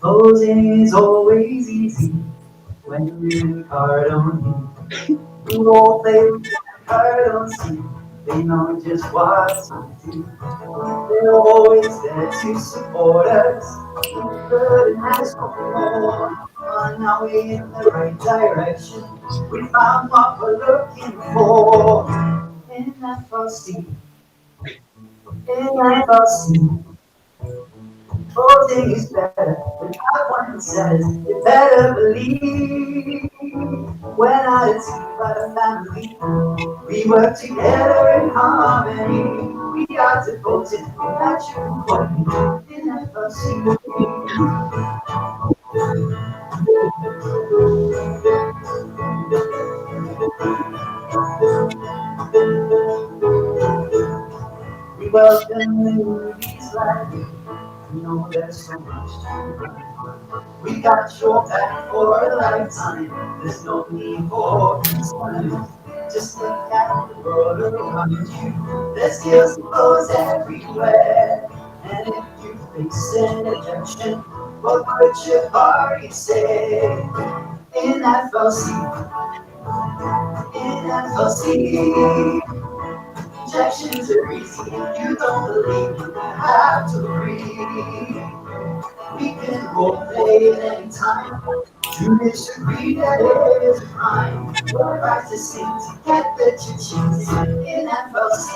Closing is always easy when you're hard on you. We all play hard on see. They know just what to do. They're always there to support us. Good and there's no more. On our way in the right direction. We found what we're looking for. In FLC, in FLC. Closing is better than I once said. You better believe we're not a team but a family. We work together in harmony. We are devoted to natural quality in FLC. We welcome newbies like you. We know there's so much to learn. We got your back for a lifetime. There's no need for concern. Just look at the world around you. There's skills and flows everywhere. And if you face an objection, what would your party say? In FLC, in FLC. Injections are easy. If you don't believe, you have to agree. We can role play at any time. To disagree, that is a crime. We're practicing to get the cha-chings in FLC,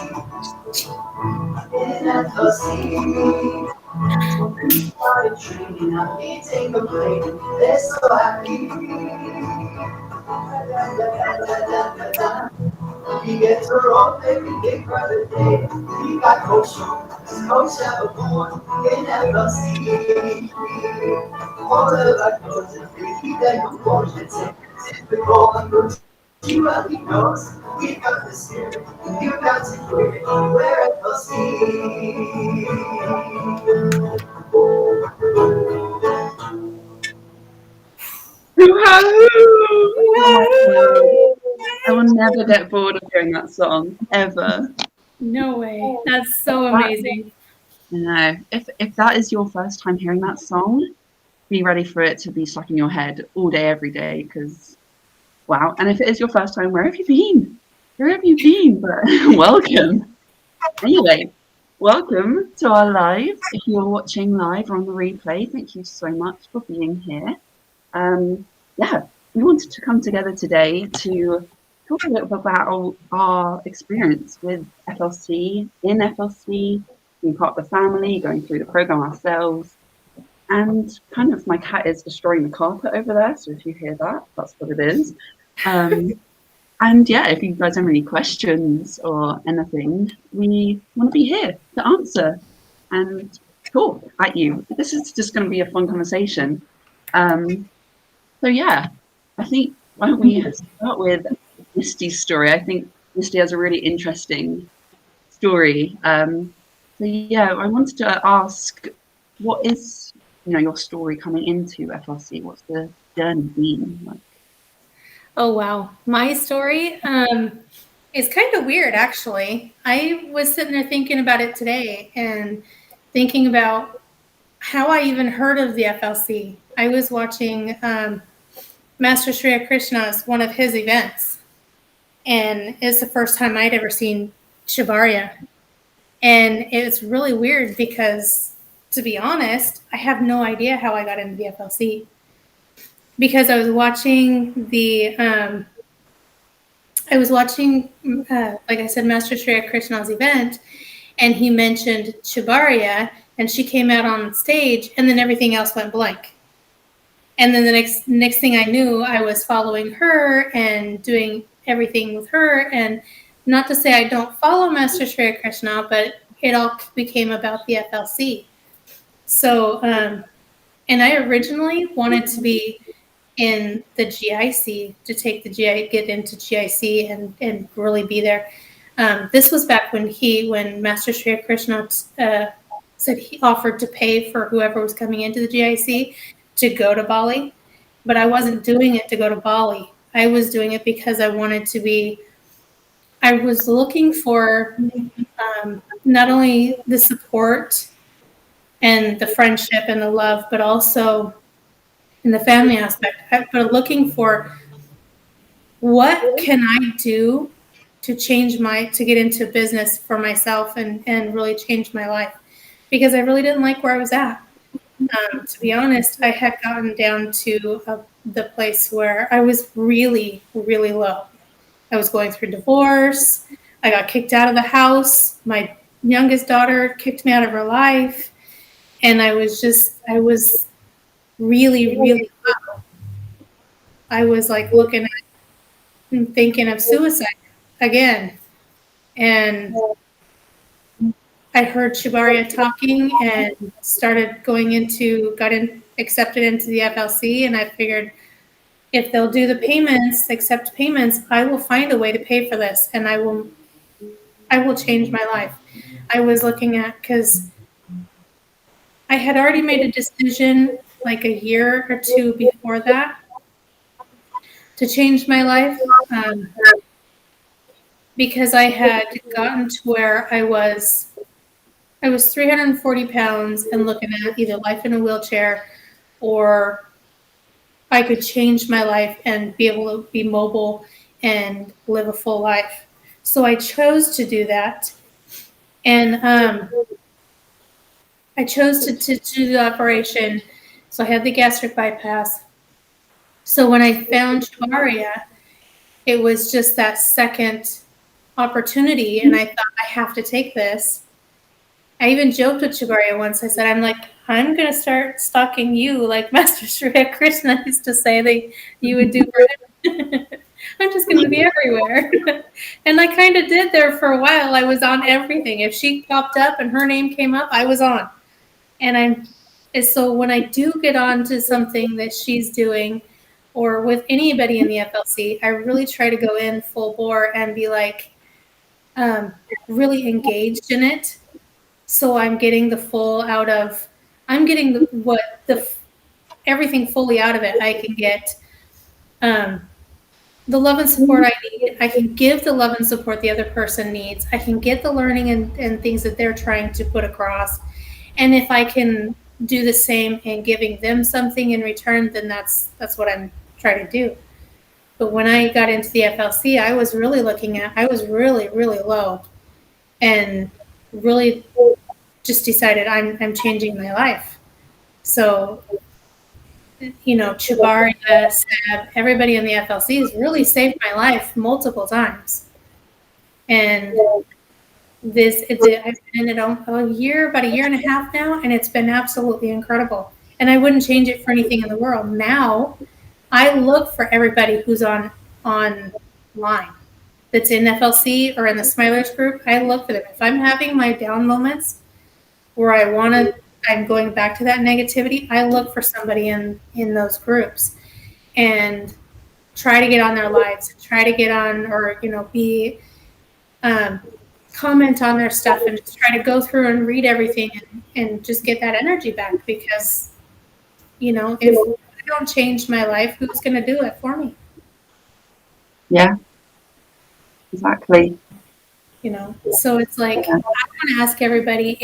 in FLC. We started training, now we take a break. They're so happy. We get to roll, baby, big brother day. We got Coach Everborn in FLC. All of our coaches, they keep that proportion. Typical approach, you really knows. We got the spirit, you got to hear it. We're FLC. I will never get bored of hearing that song, ever. No way. That's so amazing. No, if that is your first time hearing that song, be ready for it to be stuck in your head all day, every day, because, wow. And if it is your first time, where have you been? Where have you been? But welcome. Anyway, welcome to our live. If you're watching live or on the replay, thank you so much for being here. Yeah, we wanted to come together today to talk a little bit about our experience with FLC, in FLC, being part of the family, going through the program ourselves. And kind of my cat is destroying the carpet over there, so if you hear that, that's what it is. And yeah, if you guys have any questions or anything, we want to be here to answer and talk at you. This is just going to be a fun conversation. So yeah, I think why don't we start with Misty's story? I think Misty has a really interesting story. So yeah, I wanted to ask, what is your story coming into FLC? What's the journey been like? Oh, wow. My story is kind of weird, actually. I was sitting there thinking about it today and thinking about how I even heard of the FLC. I was watching Master Shri Krishna's, one of his events, and it's the first time I'd ever seen Shivarya. And it's really weird because, to be honest, I have no idea how I got into the FLC. Because I was watching like I said, Master Shri Krishna's event, and he mentioned Shivarya, and she came out on stage, and then everything else went blank. And then the next thing I knew, I was following her and doing everything with her. And not to say I don't follow Master Shri Krishna, but it all became about the FLC. So, and I originally wanted to be in the GIC, to take the get into GIC and really be there. This was back when Master Shri Krishna said he offered to pay for whoever was coming into the GIC to go to Bali, but I wasn't doing it to go to Bali. I was doing it because I wanted to be I was looking for not only the support and the friendship and the love, but also in the family aspect, but looking for what can I do to to get into business for myself and really change my life, because I really didn't like where I was at. To be honest, I had gotten down to the place where I was really, really low. I was going through divorce. I got kicked out of the house. My youngest daughter kicked me out of her life. And I was really, really low. I was like looking at and thinking of suicide again. And I heard Shibaria talking and got accepted into the FLC. And I figured, if they'll do the payments, accept payments, I will find a way to pay for this, and I will change my life. I was looking at, because I had already made a decision like a year or two before that to change my life, because I had gotten to where I was 340 pounds and looking at either life in a wheelchair, or I could change my life and be able to be mobile and live a full life. So I chose to do that. And I chose to do the operation. So I had the gastric bypass. So when I found Shabaria, it was just that second opportunity. And I thought, I have to take this. I even joked with Shabaria once. I said, I'm going to start stalking you like Master Shri Krishna used to say that you would do for him. I'm just going to be everywhere. And I kind of did there for a while. I was on everything. If she popped up and her name came up, I was on. And so when I do get on to something that she's doing, or with anybody in the FLC, I really try to go in full bore and be like really engaged in it. So I'm getting everything fully out of it. I can get the love and support I need. I can give the love and support the other person needs. I can get the learning and things that they're trying to put across. And if I can do the same and giving them something in return, then that's what I'm trying to do. But when I got into the FLC, I was really, really low, and really just decided I'm changing my life. So, Chabaria, Seb, everybody in the FLC has really saved my life multiple times. And I've been in it about a year and a half now, and it's been absolutely incredible. And I wouldn't change it for anything in the world. Now, I look for everybody who's online that's in FLC or in the Smilers group. I look for them. If I'm having my down moments where I'm going back to that negativity, I look for somebody in those groups and try to get on their lives, try to get on, or be comment on their stuff, and just try to go through and read everything and just get that energy back, because if I don't change my life, who's going to do it for me? Yeah, exactly. So it's like, I want to ask everybody,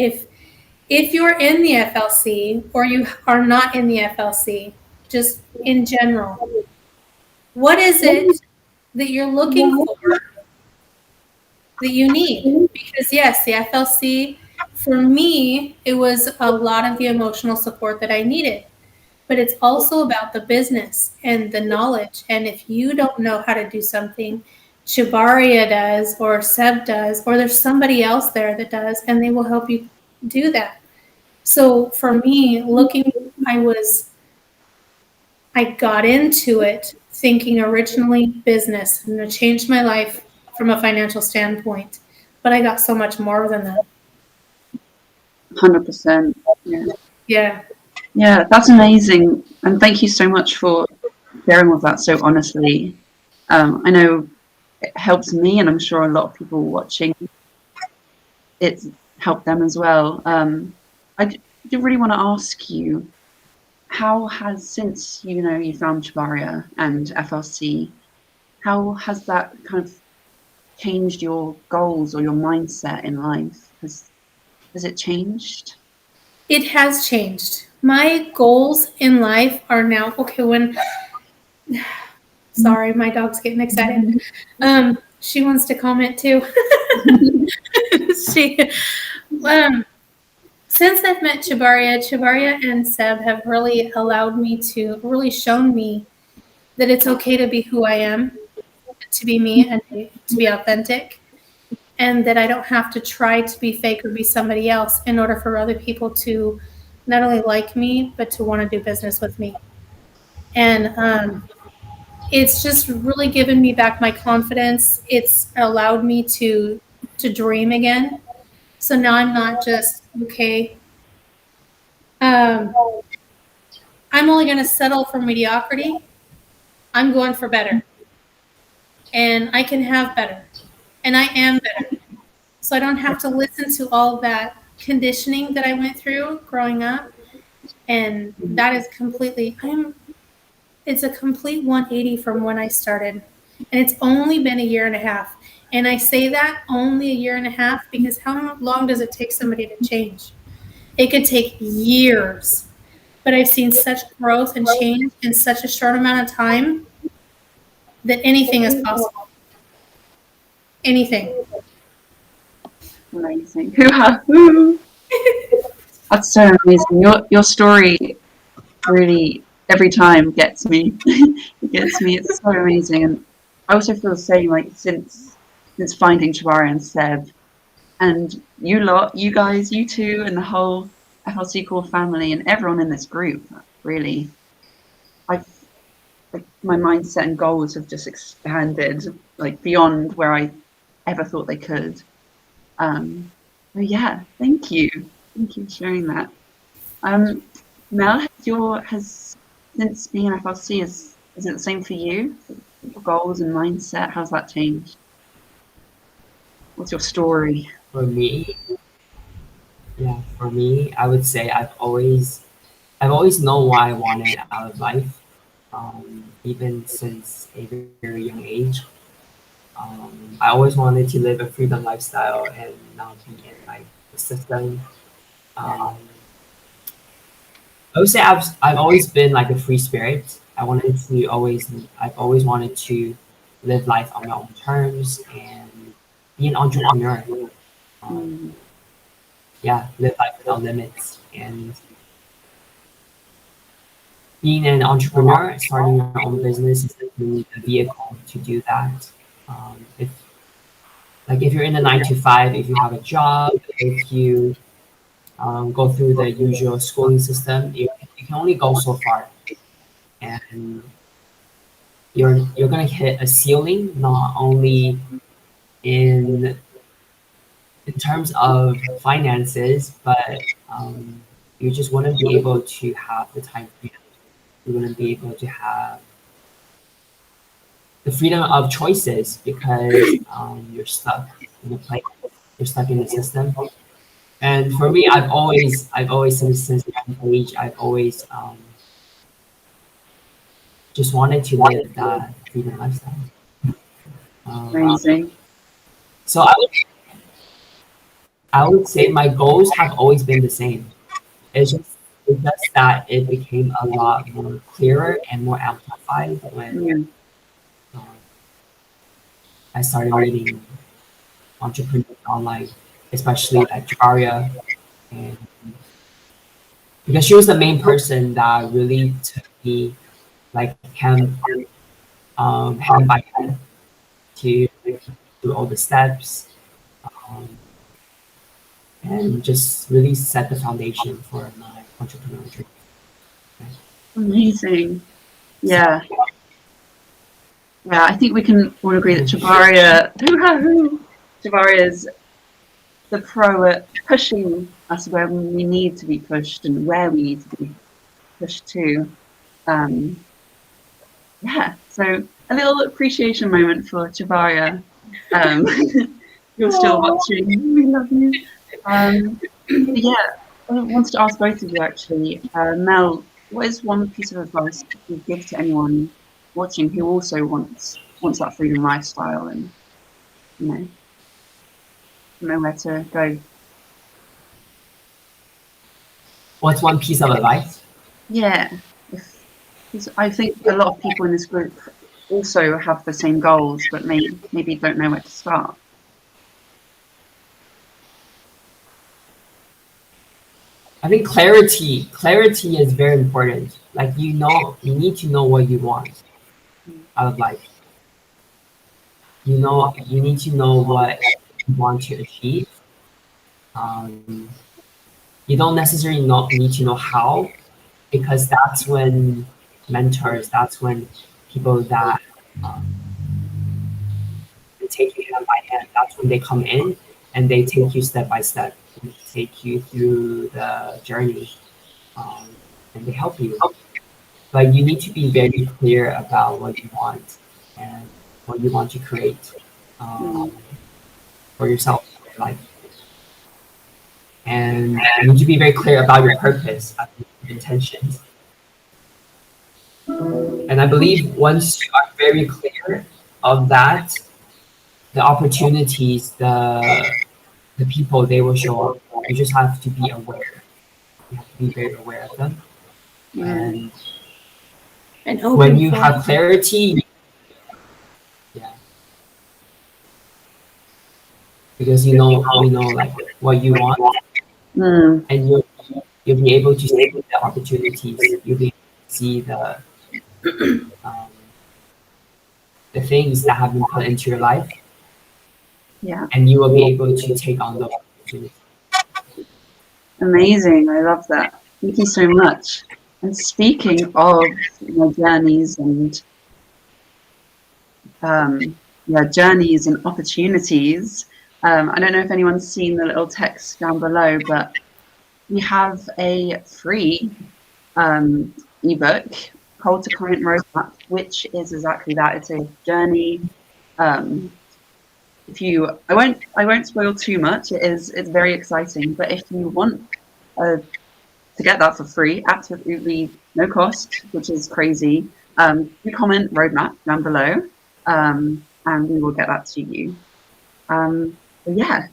if you're in the FLC or you are not in the FLC, just in general, what is it that you're looking for that you need? Because yes, the FLC, for me, it was a lot of the emotional support that I needed, but it's also about the business and the knowledge. And if you don't know how to do something, Shabaria does, or Seb does, or there's somebody else there that does, and they will help you do that. So for me, I got into it thinking originally business, and it changed my life from a financial standpoint, but I got so much more than that. 100%. Yeah. Yeah. Yeah, that's amazing. And thank you so much for sharing with that so honestly. I know it helps me, and I'm sure a lot of people watching, it's helped them as well. I do really want to ask you, how has, since you found Shabaria and FLC, how has that kind of changed your goals or your mindset in life? Has it changed? It has changed. My goals in life are now okay. Sorry, my dog's getting excited. She wants to comment too. she Since I've met Chibaria and Seb have really allowed me to really shown me that it's okay to be who I am, to be me, and to be authentic, and that I don't have to try to be fake or be somebody else in order for other people to not only like me but to want to do business with me. And it's just really given me back my confidence. It's allowed me to dream again. So now I'm not just okay. Um, I'm only going to settle for mediocrity. I'm going for better, and I can have better, and I am better. So I don't have to listen to all that conditioning that I went through growing up, and that is completely. It's a complete 180 from when I started, and it's only been a year and a half. And I say that only a year and a half because how long does it take somebody to change? It could take years, but I've seen such growth and change in such a short amount of time that anything is possible. Anything. Amazing. Hoo-ha-hoo. That's so amazing. Your story really every time gets me. It gets me. It's so amazing. And I also feel the same, like since finding Chibaria and Seb and you guys, you two and the whole FLC core family and everyone in this group, really, I've like my mindset and goals have just expanded like beyond where I ever thought they could. So yeah, thank you for sharing that. Mel, has since being an FLC, is it the same for you? Your goals and mindset, how's that changed? What's your story? For me, I would say I've always known what I wanted out of life, even since a very young age. I always wanted to live a freedom lifestyle and not be in like the system. Um, I would say I've always been like a free spirit. I've always wanted to live life on my own terms and be an entrepreneur. Um, Mm, yeah, live life without limits. And being an entrepreneur, starting your own business is definitely a vehicle to do that. If you're in a 9 to 5, if you have a job, if you go through the usual schooling system, you can only go so far, and you're gonna hit a ceiling not only in terms of finances, but you just wouldn't be able to have the time freedom. You wouldn't be able to have the freedom of choices because you're stuck in the place, you're stuck in the system. And for me, I've always since a young age, I've always just wanted to live that freedom lifestyle. Um, amazing. so I would say my goals have always been the same. It's just that it became a lot more clearer and more amplified when Mm, um, I started meeting entrepreneurs online, especially like Jaria, and because she was the main person that really took me like hand by hand to do all the steps, um, and just really set the foundation for my entrepreneurial dream. amazing. So, Yeah. Yeah, I think we can all agree that Javaria is the pro at pushing us where we need to be pushed and where we need to be pushed to. Um, yeah, so a little appreciation moment for Javaria. You're still watching. We love you. But yeah, I wanted to ask both of you actually. Mel, what is one piece of advice you give to anyone watching who also wants that freedom lifestyle? And you know where to go. What's one piece of advice? Yeah, because I think a lot of people in this group also have the same goals, but maybe don't know where to start. I think clarity is very important. Like you need to know what you want out of life. You need to know what you want to achieve. Um, you don't necessarily need to know how, because that's when mentors, that's when people that um, take you hand by hand, that's when they come in and they take you step by step, and take you through the journey, um, and they help you. But you need to be very clear about what you want and what you want to create, Mm. for yourself, for your life. And you need to be very clear about your purpose, your intentions. And I believe once you are very clear of that, the opportunities, the people, they will show up. You just have to be aware. You have to be very aware of them. Mm. And And when open you for have it. clarity, yeah, because you know like what you want, Mm. and you'll be able to see the opportunities. You'll be able to see um, the things that have been put into your life, Yeah, and you will be able to take on those opportunities. amazing. I love that. Thank you so much. And speaking of journeys and journeys and opportunities, I don't know if anyone's seen the little text down below, but we have a free ebook, Call to Client Roadmap, which is exactly that. It's a journey. Um, I won't spoil too much. It's very exciting. But if you want to get that for free, absolutely no cost, which is crazy, you comment roadmap down below, and we will get that to you. But yeah,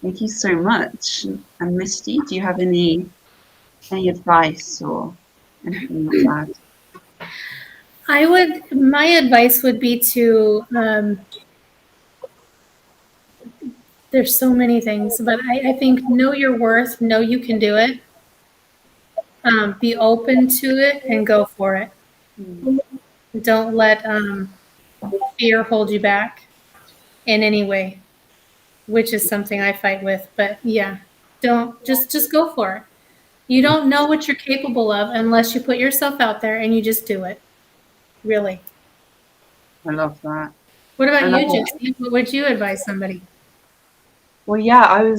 thank you so much. And Misty, do you have any advice or anything you want to add? My advice would be to, there's so many things, but I think know your worth, know you can do it, be open to it and go for it. Mm. Don't let fear hold you back in any way, which is something I fight with. But yeah, don't just go for it. You don't know what you're capable of unless you put yourself out there and you just do it. Really. I love that. What I about love you, it. Josie? What would you advise somebody? Well, yeah,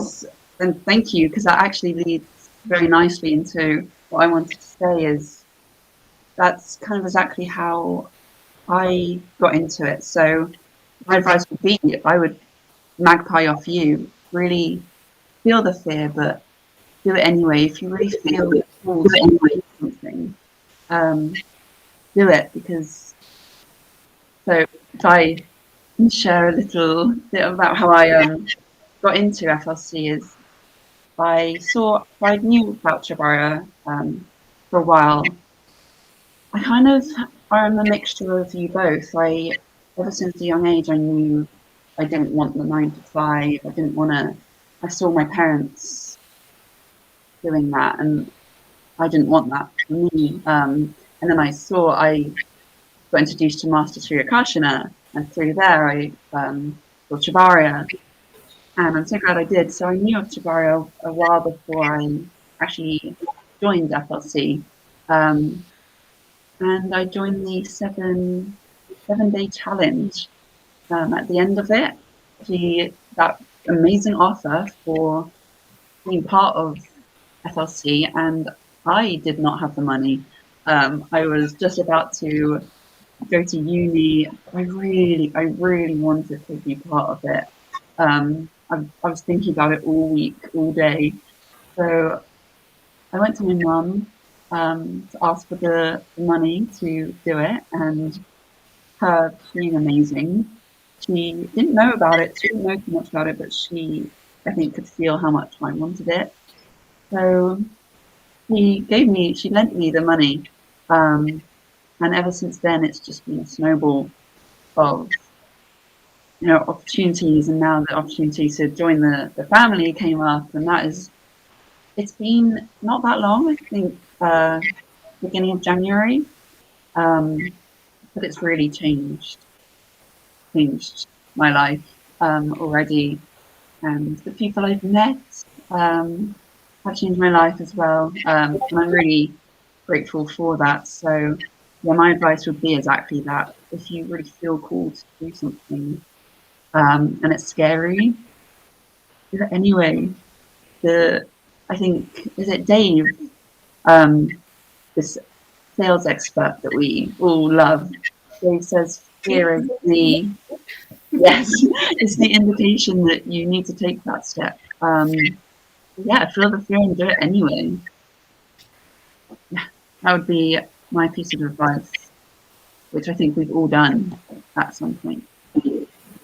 and thank you, because that actually leads very nicely into what I wanted to say is that's kind of exactly how I got into it. So my advice would be I would magpie off you, really feel the fear, but do it anyway. If you really feel called to do something, um, do it because so if I can share a little bit about how I got into FLC is I knew about Jabara for a while. I kind of am a mixture of you both. Ever since a young age, I knew I didn't want the 9 to 5. I didn't want to. I saw my parents doing that, and I didn't want that for me. And then I got introduced to Master Sri Akashana, and through there I saw Chabarya, and I'm so glad I did. So I knew of Chabarya a while before I actually joined FLC. Um, and I joined the 7 day challenge. At the end of it, that amazing offer for being part of FLC, and I did not have the money. I was just about to go to uni. I really wanted to be part of it. I was thinking about it all week, all day. So I went to my mum to ask for the money to do it, and her being amazing. she didn't know about it. She didn't know too much about it, but she, I think, could feel how much I wanted it. So she lent me the money. And ever since then, it's just been a snowball of, opportunities. And now the opportunity to join the family came up, and it's been not that long, I think, beginning of January. But it's really changed my life already, and the people I've met have changed my life as well, and I'm really grateful for that. So yeah, my advice would be exactly that. If you really feel called to do something, and it's scary, do it anyway. I think, is it Dave, this sales expert that we all love? Dave says fear is the yes, it's the indication that you need to take that step. Yeah, feel the fear and do it anyway. Yeah, that would be my piece of advice, which I think we've all done at some point.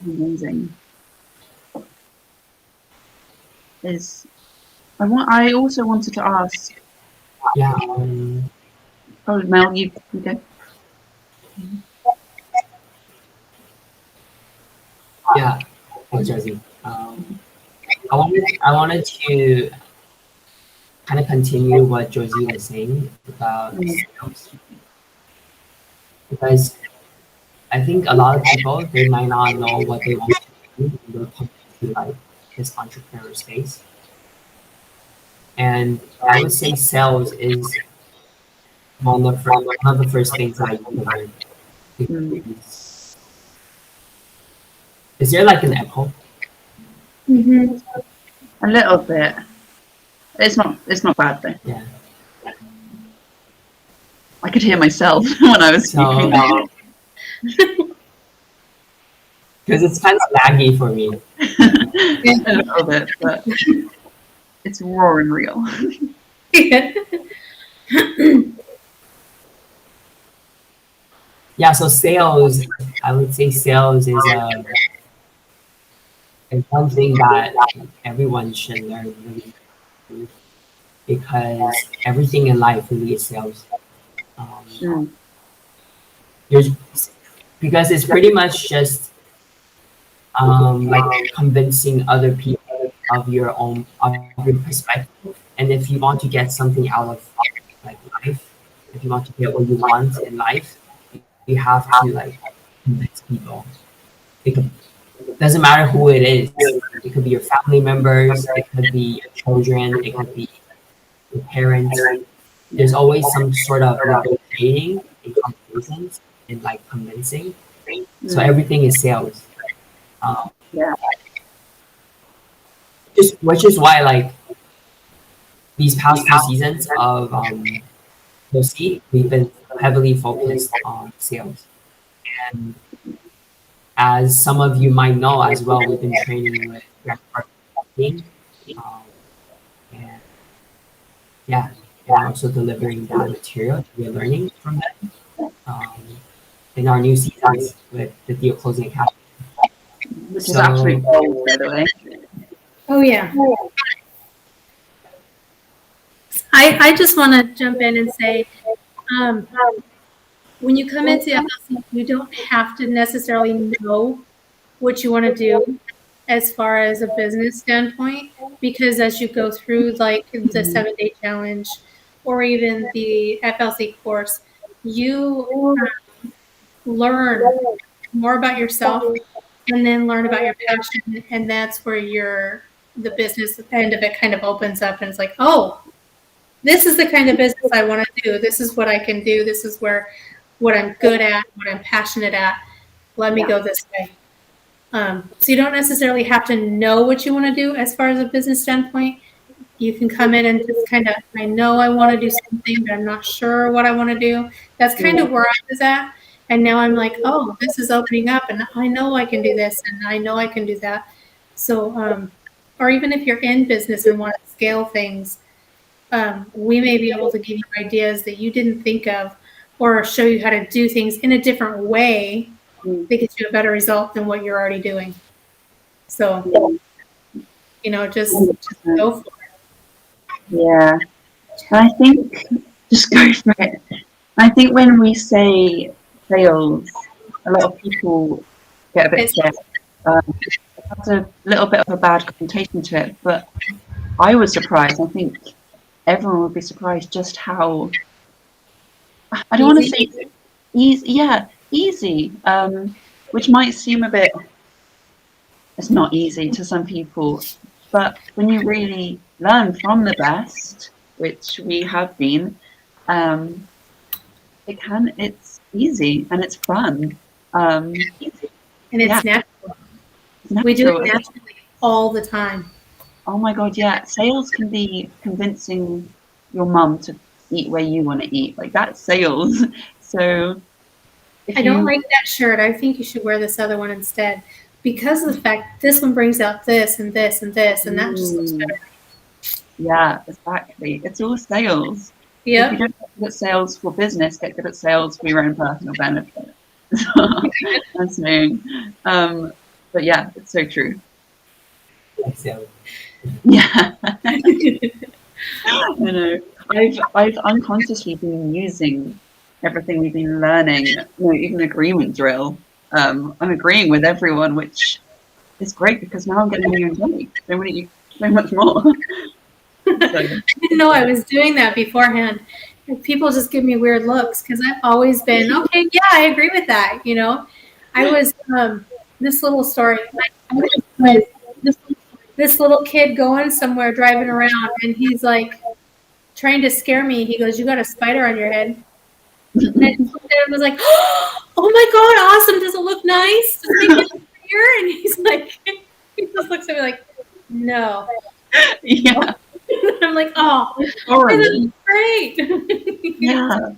Amazing. I also wanted to ask. Yeah. Oh, Mel, you go. Yeah. Thanks, Josie. I wanted to kind of continue what Josie was saying about sales, because I think a lot of people, they might not know what they want to do in their company, like this entrepreneur space. And I would say sales is one of the first things that you learn. Is there like an echo? Mm-hmm. A little bit. It's not bad though. Yeah. I could hear myself when I was speaking. Because it's kind of laggy for me. A little bit, but it's raw and real. Yeah, so sales, I would say sales is one thing that everyone should learn, really, because everything in life really is sales. There's, because it's pretty much just like convincing other people of your perspective, and if you want to get something out of like life, if you want to get what you want in life, you have to like convince people. It doesn't matter who it is. It could be your family members, it could be your children, it could be your parents. There's always some sort of negotiating and conversations and like convincing. So everything is sales. Yeah. Which is why like these past few seasons of FLC, we've been heavily focused on sales. And as some of you might know as well, we've been training with marketing, and yeah, and also delivering that material we're learning from them in our new seasons with the Deal Closing Academy. Which is absolutely gold, by the way. Oh yeah. I just want to jump in and say, when you come into FLC, you don't have to necessarily know what you want to do as far as a business standpoint, because as you go through like the 7-day challenge or even the FLC course, you learn more about yourself and then learn about your passion, and that's where the business end of it kind of opens up, and it's like, oh, this is the kind of business I want to do. This is what I can do. This is what I'm good at, what I'm passionate at. Let me go this way. So you don't necessarily have to know what you want to do as far as a business standpoint. You can come in and just kind of, I know I want to do something, but I'm not sure what I want to do. That's kind of where I was at. And now I'm like, oh, this is opening up, and I know I can do this, and I know I can do that. So, or even if you're in business and want to scale things, we may be able to give you ideas that you didn't think of, or show you how to do things in a different way they get you a better result than what you're already doing. So, just go for it. Yeah. I think just go for it. I think when we say sales, a lot of people get a bit scared. It has a little bit of a bad connotation to it, but I was surprised. I think everyone would be surprised just how, I don't want to say easy, easy, which might seem a bit, it's not easy to some people, but when you really learn from the best, which we have been, it's easy and it's fun. And it's natural. We do it naturally all the time. Oh my God, yeah. Sales can be convincing your mum to eat where you want to eat. Like, that's sales. So I don't like that shirt. I think you should wear this other one instead. Because of the fact this one brings out this and this and this, and that just looks better. Yeah, exactly. It's all sales. Yeah. If you don't get good at sales for business, get good at sales for your own personal benefit. I'm saying. But yeah, it's so true. Yeah. I know. I've unconsciously been using everything we've been learning, even agreement drill. I'm agreeing with everyone, which is great because now I'm getting you engaged so much more. I didn't know I was doing that beforehand. People just give me weird looks because I've always been, okay, yeah, I agree with that. I was, this little story, this little kid going somewhere, driving around, and he's like trying to scare me. He goes, "You got a spider on your head." And I was like, "Oh my God, awesome. Does it look nice? Does it make it here?" And he's like, he just looks at me like, "No." Yeah. I'm like, "Oh, that's great." Yeah.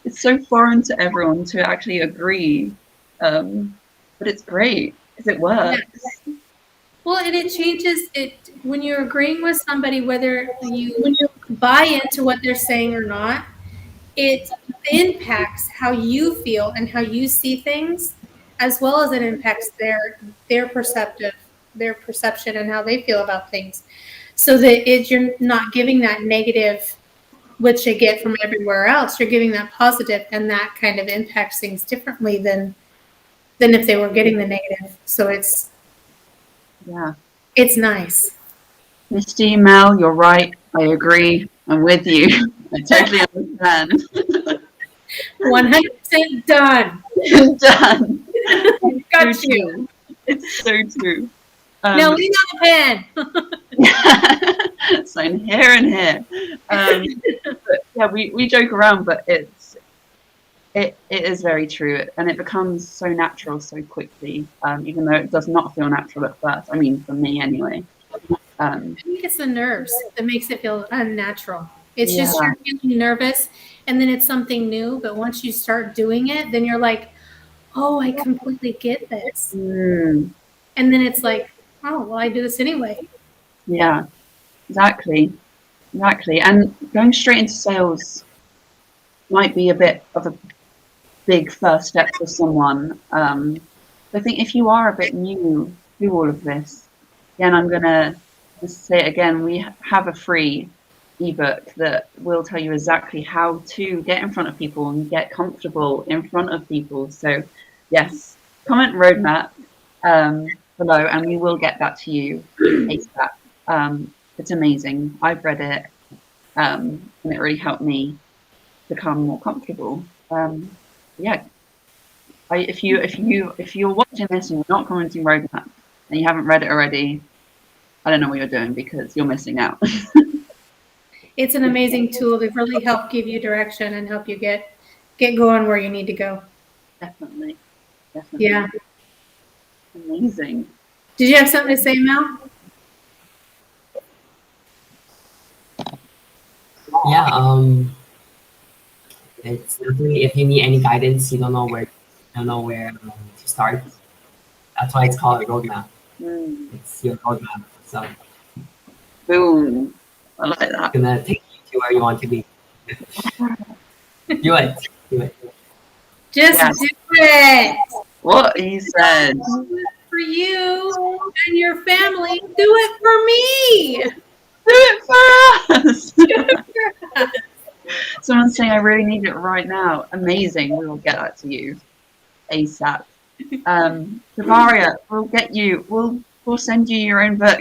It's so foreign to everyone to actually agree. But it's great because it works. Yeah. Well, and it changes it when you're agreeing with somebody, whether you buy into what they're saying or not, it impacts how you feel and how you see things, as well as it impacts their perception and how they feel about things. So that you're not giving that negative, which you get from everywhere else. You're giving that positive, and that kind of impacts things differently than if they were getting the negative. So it's nice. Misty, Mel, you're right. I agree. I'm with you. I totally understand. 100% done. Done. Got so you. True. It's so true. Now lean on the pen. Sign here and here. But yeah, we joke around, but it is very true, and it becomes so natural so quickly, even though it does not feel natural at first. I mean, for me anyway. I think it's the nerves that makes it feel unnatural. It's just you're feeling nervous, and then it's something new. But once you start doing it, then you're like, "Oh, I completely get this." And then it's like, "Oh, well, I do this anyway." Yeah, exactly. And going straight into sales might be a bit of a big first step for someone. I think if you are a bit new to all of this, again, I'm gonna just say it again. We have a free ebook that will tell you exactly how to get in front of people and get comfortable in front of people. So yes, comment roadmap below and we will get that to you ASAP. It's amazing. I've read it and it really helped me become more comfortable. If you're watching this and you're not commenting roadmap and you haven't read it already, I don't know what you're doing because you're missing out. It's an amazing tool to really help give you direction and help you get going where you need to go. Definitely. Yeah. Amazing. Did you have something to say, Mel? Yeah. It's definitely if you need any guidance, you don't know where to start. That's why it's called a roadmap. It's your roadmap. So boom. I like that. It's gonna take you to where you want to be. Do it. Just do it. What he said. Do it for you and your family. Do it for me. Do it for us. Do it for us. Someone's saying I really need it right now. Amazing. We will get that to you ASAP. Bavaria, we'll get you. We'll send you your own book.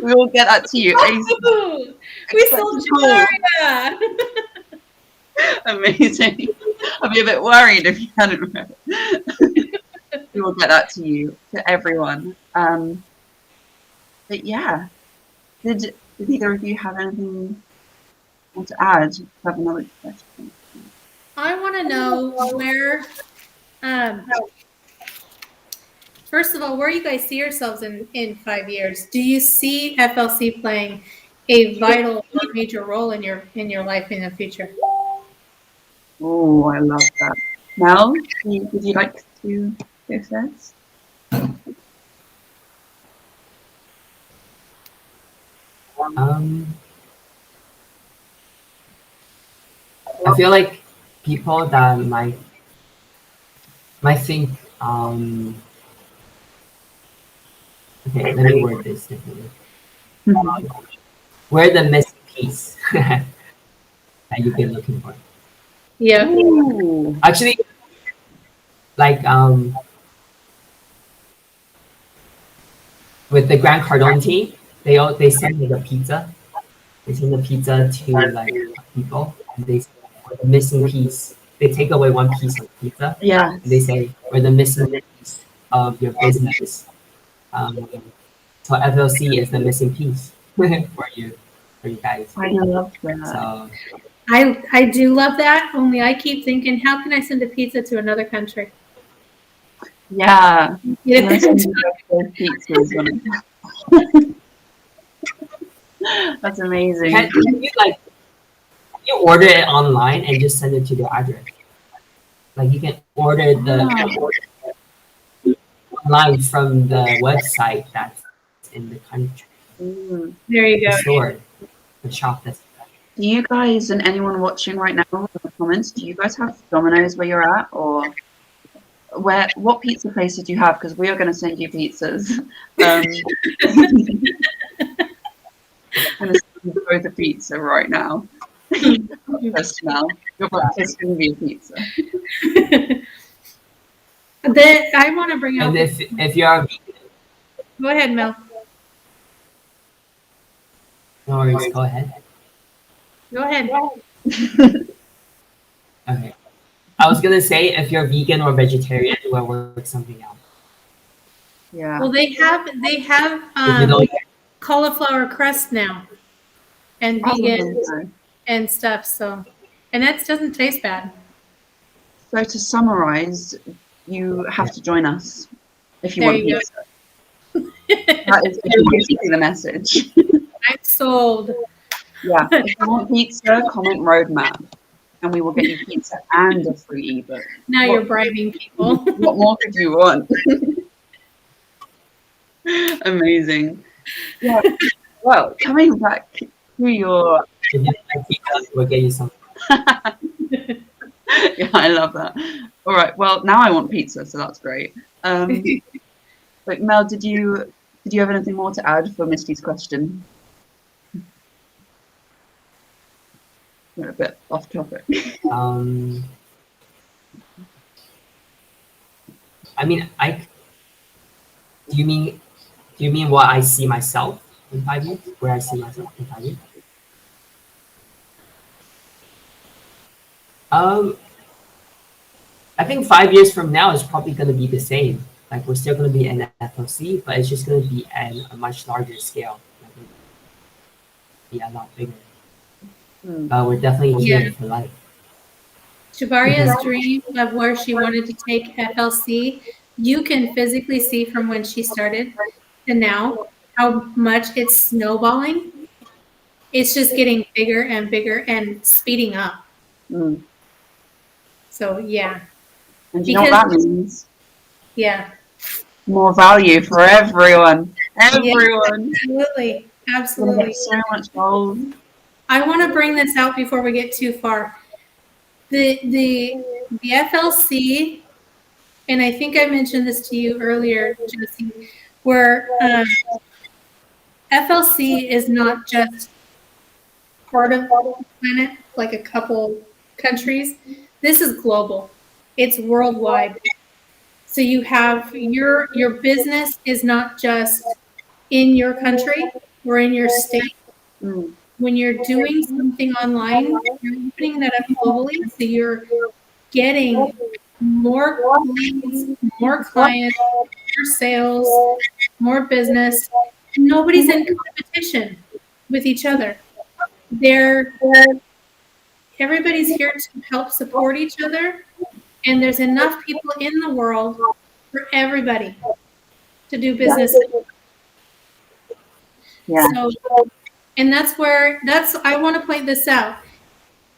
We will get that to you ASAP. Ooh, we sold Jamaria. Amazing. I'd be a bit worried if you hadn't read it. We will get that to you, to everyone. But yeah, did either of you have anything want to add? Have another question? I want to know where, first of all, where you guys see yourselves in 5 years. Do you see FLC playing a vital or major role in your life in the future? Oh, I love that. Mel, would you like to go first? I feel like people that might think okay, let me word this differently. We're the missing piece that you've been looking for. Yeah. Ooh. Actually, like with the Grant Cardone team, they send me the pizza. They send the pizza to like people, and they say, we're the missing piece. They take away one piece of pizza. Yeah. And they say, we're the missing piece of your business. So FLC is the missing piece for you guys. I love that. So I do love that. Only I keep thinking, how can I send a pizza to another country? Yeah. Yeah. Pizzas. That's amazing. can you like you order it online and just send it to their address? Like you can order online from the website that's in the country. There you The go. store, the shop that's. Do you guys and anyone watching right now in the comments, do you guys have Domino's where you're at, or what pizza places do you have? Because we are going to send you pizzas. I'm going to send you both a pizza right now. Breakfast now. Your breakfast is going to be a pizza. I want to bring up. And if you are vegan, Go ahead, Mel. no worries, go ahead. Go ahead. Okay. I was gonna say if you're vegan or vegetarian, we'll work something out. Yeah. Well, they have If you don't, cauliflower crust now, and vegan So and stuff. So, and that doesn't taste bad. to summarize, you have to join us if you There want you go. pizza. That is basically the message. I'm sold. Yeah. If you want pizza, comment roadmap, and we will get you pizza and a free ebook. Now you're bribing people. What more could you want? Amazing. Yeah. Well, coming back to your if you like pizza, we'll get you some. yeah, I love that. All right. Well, now I want pizza, so that's great. But Mel, did you have anything more to add for Misty's question? We're a bit off topic. I mean, do you mean what I see myself in 5 years? Where I see myself in 5 years? I think 5 years from now is probably going to be the same. Like we're still going to be in FLC, but it's just going to be at a much larger scale. Like, be a lot bigger. We're definitely here for life. Shabaria's dream of where she wanted to take FLC, you can physically see from when she started to now how much it's snowballing. It's just getting bigger and bigger and speeding up. So, yeah. And you know what that means? Yeah. More value for everyone. Everyone. Yeah, absolutely. So much gold. I want to bring this out before we get too far. The FLC and I think I mentioned this to you earlier, Josie, where FLC is not just part of the planet, like a couple countries. This is global. It's worldwide. So you have your business is not just in your country or in your state. Mm. When you're doing something online, you're opening that up globally. So you're getting more leads, more clients, more sales, more business. Nobody's in competition with each other. They're everybody's here to help support each other, and there's enough people in the world for everybody to do business. Yeah. So, and I want to point this out.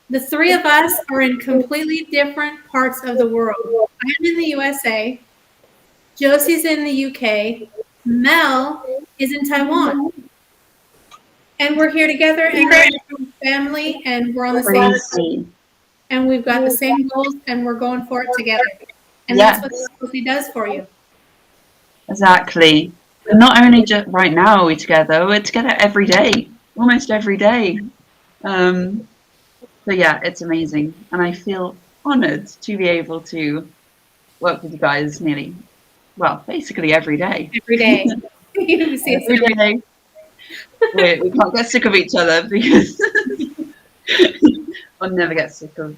The three of us are in completely different parts of the world. I'm in the USA, Josie's in the UK, Mel is in Taiwan. And we're here together and we're family and we're on the same Crazy. and we've got the same goals and we're going for it together. And Yes. that's what Josie does for you. Exactly. And not only just right now are we together, we're together every day, almost every day. So yeah, it's amazing. And I feel honored to be able to work with you guys basically every day. Every day. You see Every it's day. We can't get sick of each other because I'll never get sick of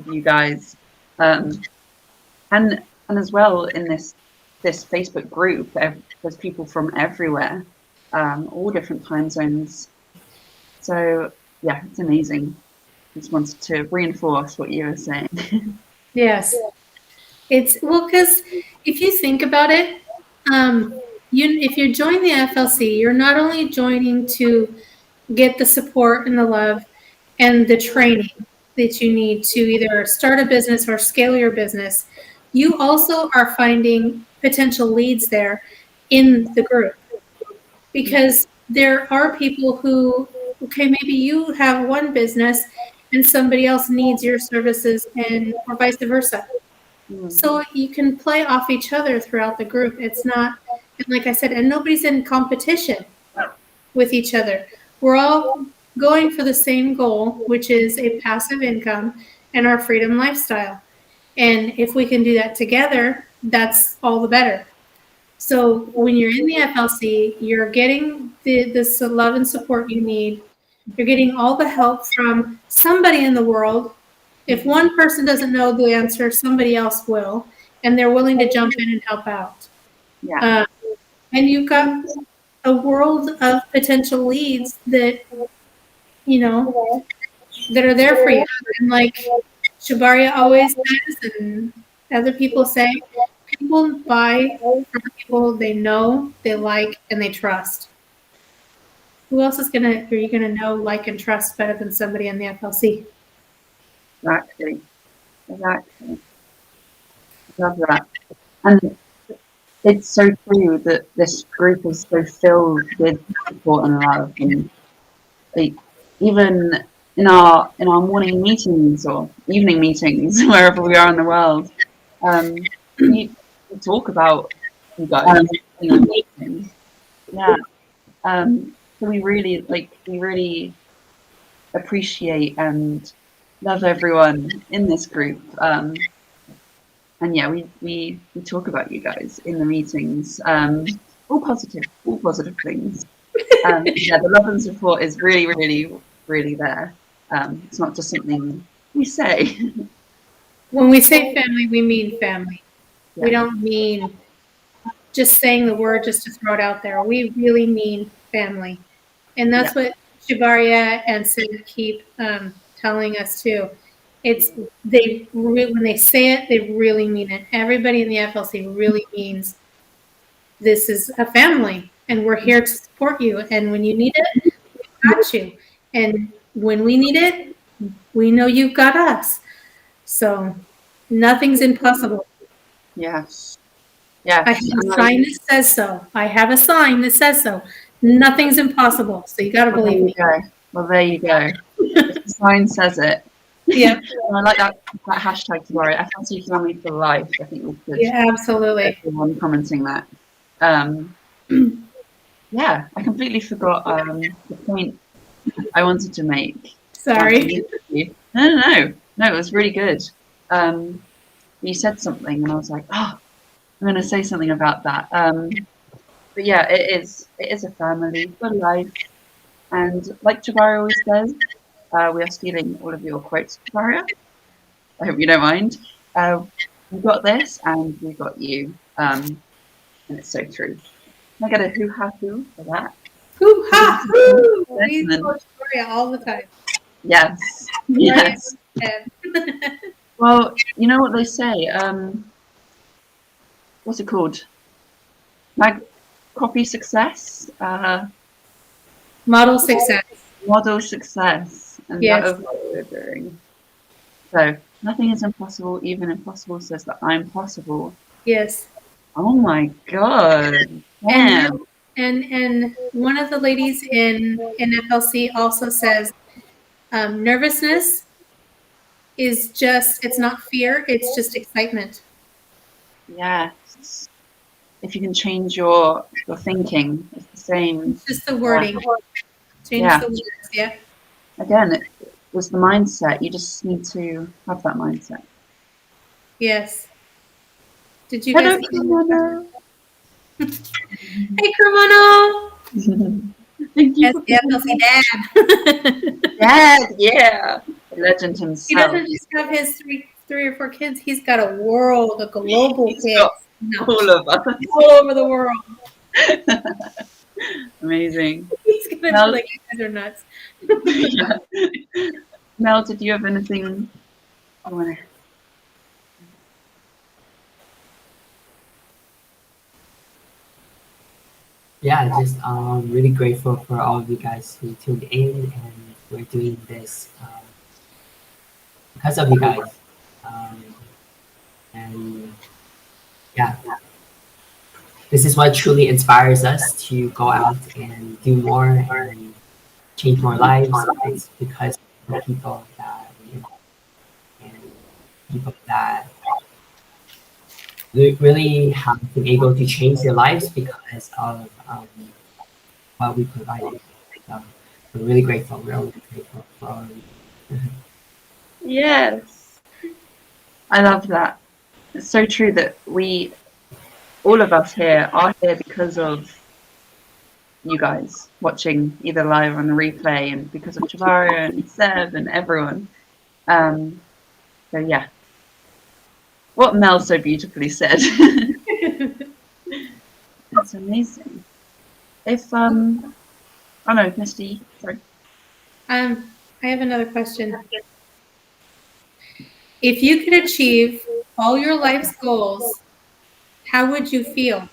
you guys. And as well in this Facebook group, there's people from everywhere, all different time zones. So yeah, it's amazing. Just wanted to reinforce what you were saying. Yes. It's because if you think about it, if you join the FLC, you're not only joining to get the support and the love and the training that you need to either start a business or scale your business, you also are finding potential leads there in the group. Because there are people who, okay, maybe you have one business and somebody else needs your services or vice versa. So you can play off each other throughout the group. It's not, and like I said, and nobody's in competition with each other. We're all going for the same goal, which is a passive income and our freedom lifestyle. And if we can do that together, that's all the better. So when you're in the FLC, you're getting this love and support you need. You're getting all the help from somebody in the world. If one person doesn't know the answer, somebody else will, and they're willing to jump in and help out. Yeah. And you've got a world of potential leads that, that are there for you. And like Shabaria always says, and other people say, people buy from people they know, they like, and they trust. Who else are you gonna know, like, and trust better than somebody in the FLC? Exactly. Love that. And it's so true that this group is so filled with support and love, and even in our morning meetings or evening meetings, wherever we are in the world, we talk about you guys in our meetings. Yeah. So we really appreciate and love everyone in this group. And yeah, we talk about you guys in the meetings. All positive things. Yeah, the love and support is really, really, really there. It's not just something we say. When we say family, we mean family. Yeah. We don't mean just saying the word just to throw it out there. We really mean family. And that's what Shabaria and Sid keep telling us too. When they say it, they really mean it. Everybody in the FLC really means this is a family and we're here to support you. And when you need it, we've got you. And when we need it, we know you've got us. So nothing's impossible. Yes. Yeah. I have a sign that says so. Nothing's impossible. So you got to believe me. Well, there you go. If the sign says it, Yeah, I like that hashtag tomorrow. FLC family for life. I think we should yeah, absolutely. everyone commenting that. Yeah, I completely forgot the point I wanted to make. Sorry. No, it was really good. You said something, and I was like, oh, I'm going to say something about that. But yeah, it is a family for life, and like Jabari always says, we are stealing all of your quotes, Jabari. I hope you don't mind. We got this, and we got you, and it's so true. Can I get a hoo ha hoo for that? Hoo ha hoo! We And then- quote Victoria all the time. Yes, Victoria yes. said. Well, you know what they say. What's it called? Copy success, Model success. model success, and Yes. that is what we're doing. So nothing is impossible. Even impossible says that I'm possible. Yes. Oh my god! Damn. And one of the ladies in FLC also says nervousness is just, it's not fear, it's just excitement. Yes. If you can change your thinking, it's the same. It's just the wording. Change Yeah. the words, yeah. Again, it was the mindset. You just need to have that mindset. Yes. Did you Hello, guys Kimona. Hey Kermano! Thank you. Yes, the FLC dad. Dad, yeah. The legend He himself. doesn't just have his three or four kids, he's got a world, a global He's kids. got No. all of us. All over the world. Amazing. He's gonna Mel- be like, you guys are nuts. Yeah. Mel, did you have anything you want to? Yeah, just really grateful for all of you guys who tuned in, and we're doing this because of you guys. And yeah, this is what truly inspires us to go out and do more and change more lives. It's because of the people that we involve and people that really have been able to change their lives because of what we provided. So we're really grateful. We're really grateful for all of you. Yes. I love that. It's so true that all of us here, are here because of you guys watching either live or on the replay, and because of Chavaria and Seb and everyone. So yeah. What Mel so beautifully said. That's amazing. If oh no, Misty, sorry. I have another question. If you could achieve all your life's goals, how would you feel?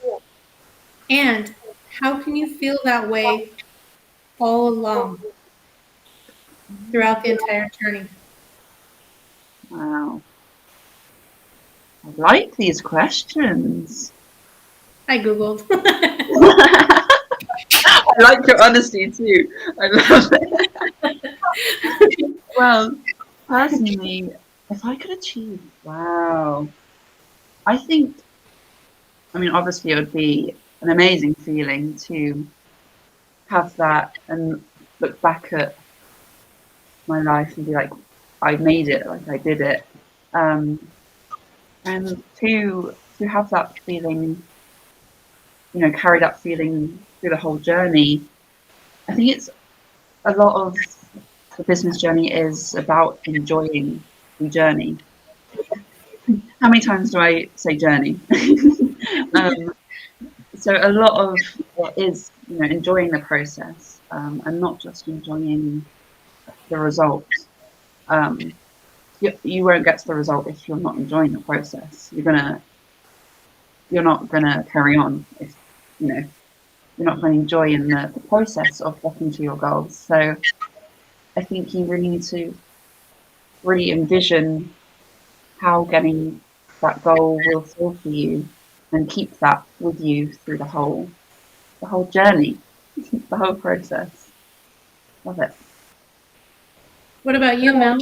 And how can you feel that way all along throughout the entire journey? Wow. I like these questions. I Googled. I like your honesty too. I love it. Well, personally, if I could achieve, wow. I mean, obviously it would be an amazing feeling to have that and look back at my life and be like, I made it, like I did it. And to have that feeling, carry that feeling through the whole journey. I think it's a lot of the business journey is about enjoying the journey. How many times do I say journey? So a lot of it is, enjoying the process and not just enjoying the result. You won't get to the result if you're not enjoying the process. You're not gonna carry on if you're not finding joy in the process of getting to your goals. So I think you really need to really envision how getting that goal will feel for you and keep that with you through the whole journey, the whole process. Love it. What about you, Mel?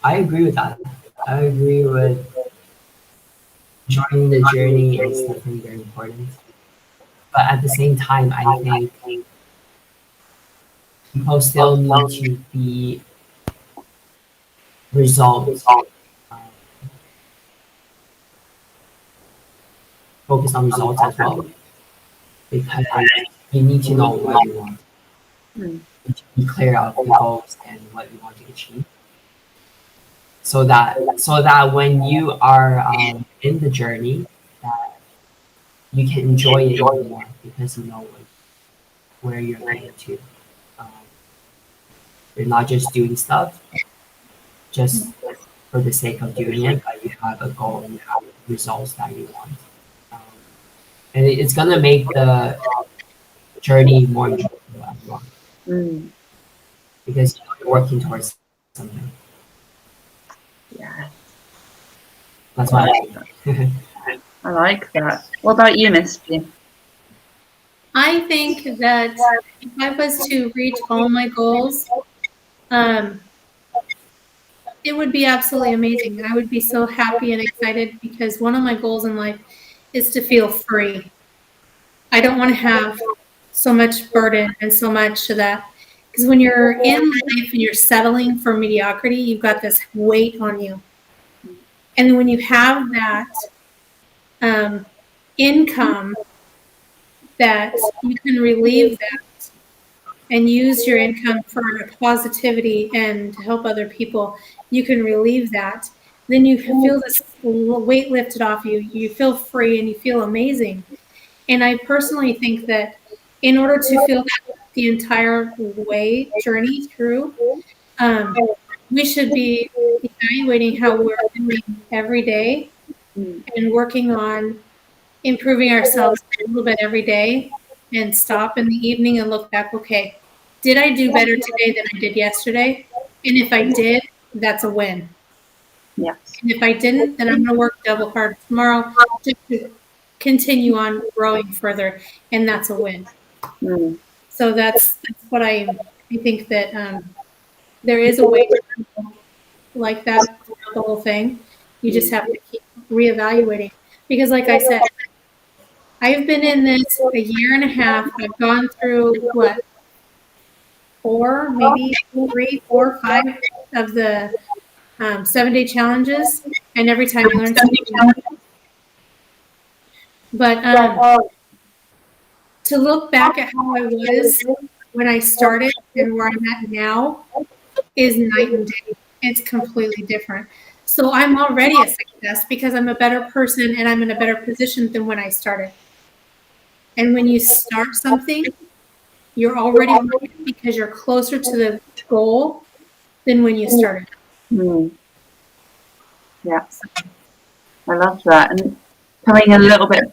I agree with that. I agree with joining the journey is definitely very important. But at the same time, I think people still need to be results, um, focused on results as well, because you need to know what you want. Mm. You need to be clear of the goals and what you want to achieve, so that when you are in the journey, that you can enjoy it even more because you know where you're heading to. Um, you're not just doing stuff just for the sake of doing it, but you have a goal and you have results that you want. Um, and it's gonna make the journey more enjoyable as well Mm. because you're working towards something. Yeah, That's I what like I think. I like that. What about you, Misty? I think that if I was to reach all my goals, um, it would be absolutely amazing. I would be so happy and excited because one of my goals in life is to feel free. I don't want to have so much burden and so much of that. Because when you're in life and you're settling for mediocrity, you've got this weight on you. And when you have that um, income that you can relieve that and use your income for positivity and to help other people, you can relieve that. Then you feel this weight lifted off you. You feel free and you feel amazing. And I personally think that in order to feel that the entire way journey through, um, we should be evaluating how we're doing every day Mm. and working on improving ourselves a little bit every day and stop in the evening and look back, okay, did I do better today than I did yesterday? And if I did, that's a win. Yes. And if I didn't, then I'm going to work double hard tomorrow just to continue on growing further. And that's a win. Mm. So that's what I think that there is a way to feel like that throughout the whole thing. You just have to keep reevaluating. Because like I said, I've been in this a year and a half. I've gone through what, four, maybe three, four, five of the 7-day challenges, and every time you learn something. But to look back at how I was when I started and where I'm at now is night and day. It's completely different. So I'm already a success because I'm a better person and I'm in a better position than when I started. And when you start something, you're already winning because you're closer to the goal than when you started. Mm. Yeah, I love that. And coming a little bit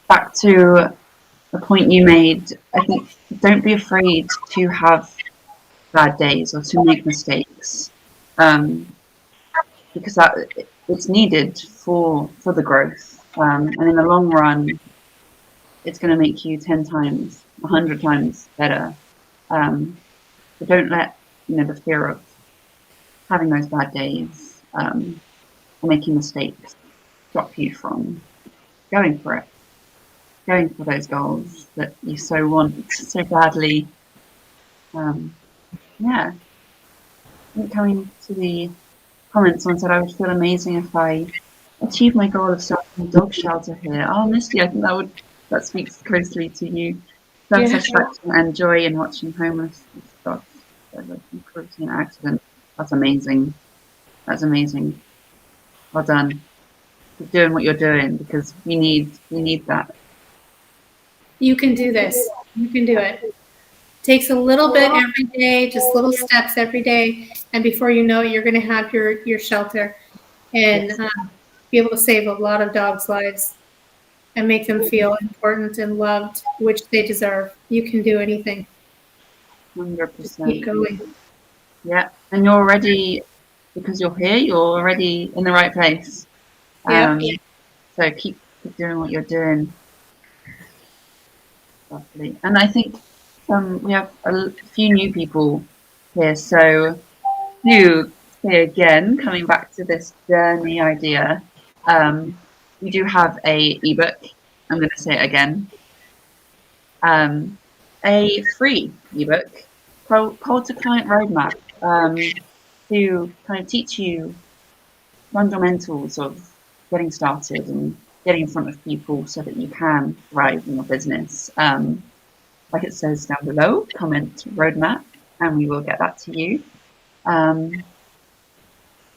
back to the point you made, I think don't be afraid to have bad days or to make mistakes, because that it's needed for the growth. And in the long run, it's going to make you 10 times, 100 times better. But don't let the fear of having those bad days or making mistakes stop you from going for it, going for those goals that you so want so badly. Um, yeah, I think coming to the comments, someone said I would feel amazing if I achieved my goal of starting a dog shelter here. Oh, Misty, I think that speaks closely to you. Some Yeah. satisfaction and joy in watching homeless dogs from cruelty and accident. That's amazing. That's amazing. Well done. Keep doing what you're doing because we need that. You can do this. You can do it. Takes a little bit every day, just little steps every day, and before you know it, you're going to have your shelter and Yes, be able to save a lot of dogs' lives and make them feel important and loved, which they deserve. You can do anything. Just keep 100%. going. Yeah, and you're already because you're here. You're already in the right place. Yep. So keep doing what you're doing. Lovely. And I think we have a few new people here, so do say Okay, again, coming back to this journey idea, we do have a ebook. I'm going to say it again. A free ebook called the Client Roadmap to kind of teach you fundamentals of getting started and getting in front of people so that you can thrive in your business. Like it says down below, comment roadmap, and we will get that to you.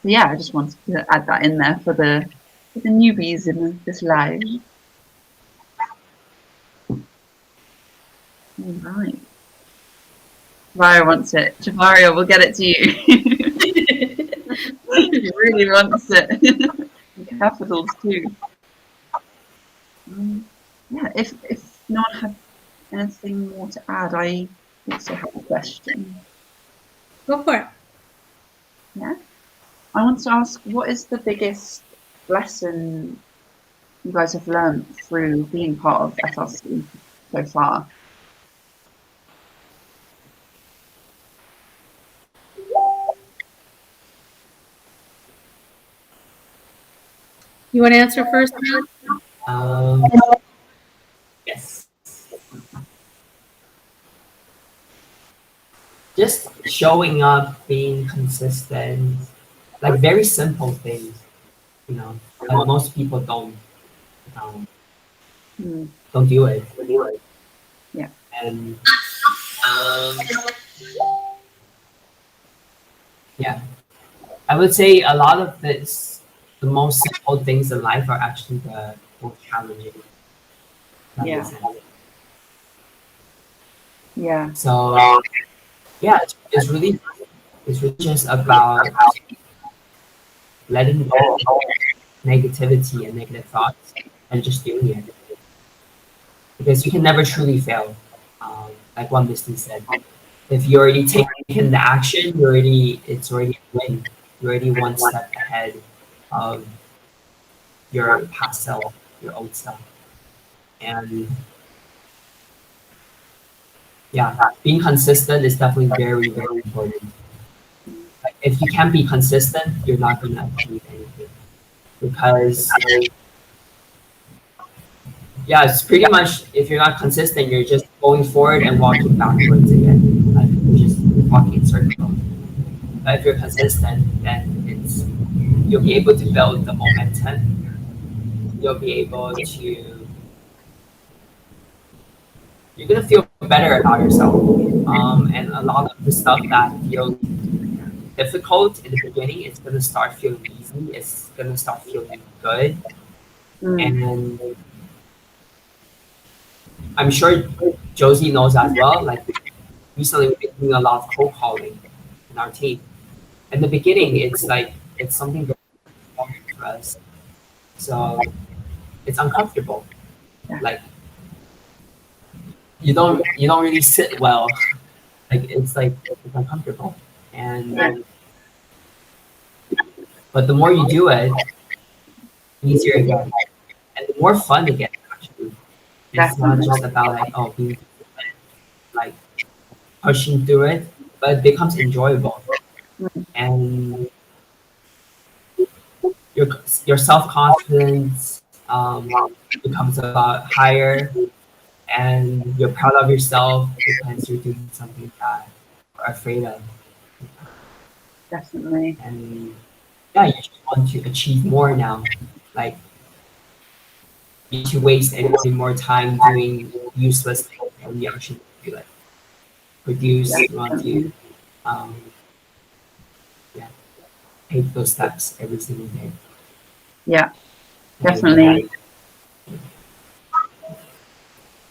Yeah, I just wanted to add that in there for the newbies in this live. All right. Javaria wants it. Javaria, we'll get it to you. She really wants it. In capitals too. Yeah, if no one had anything more to add, I also have a question. Go for it. Yeah. I want to ask, what is the biggest lesson you guys have learned through being part of FLC so far? You want to answer first? Yes. Just showing up, being consistent, like very simple things, you know, like most people don't do it. Yeah. And yeah, I would say a lot of this, the most simple things in life are actually the most challenging. Yeah. Yeah. So yeah, it's really just about letting go of negativity and negative thoughts and just doing it. Because you can never truly fail. Like what Misty said, if you already taken the action, it's already a win. You're already one step ahead of your past self, your old self. And yeah, being consistent is definitely very, very important. Like if you can't be consistent, you're not gonna achieve anything. Because yeah, it's pretty much if you're not consistent, you're just going forward and walking backwards again. Like you're just walking in circles. But if you're consistent, then you'll be able to build the momentum. You'll be able to you're gonna feel better about yourself. And a lot of the stuff that feels difficult in the beginning, it's gonna start feeling easy. It's gonna start feeling good, and I'm sure Josie knows as well. Like recently, we've been doing a lot of cold calling in our team. In the beginning, it's like it's something very foreign for us, so it's uncomfortable. Like you don't really sit well. Like it's uncomfortable, and but the more you do it, the easier it gets, and the more fun it gets. Actually, it's not just about like being like pushing through it, but it becomes enjoyable, and your self confidence becomes a lot higher, and you're proud of yourself because you're doing something that you're afraid of. Definitely. And yeah, you just want to achieve more now. Like you to waste any more time doing useless things, and you actually do like produce. You want to um, yeah, take those steps every single day. Yeah, definitely.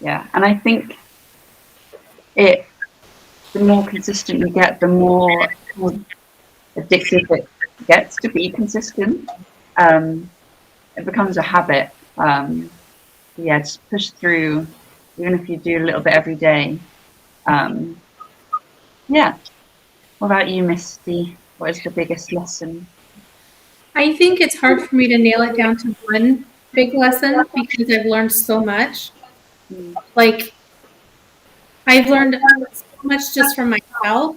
Yeah, and I think the more consistent you get, the more addictive it gets to be consistent. It becomes a habit. Yeah, just push through, even if you do a little bit every day. Yeah. What about you, Misty? What is the biggest lesson? I think it's hard for me to nail it down to one big lesson because I've learned so much. Like, I've learned so much just from myself.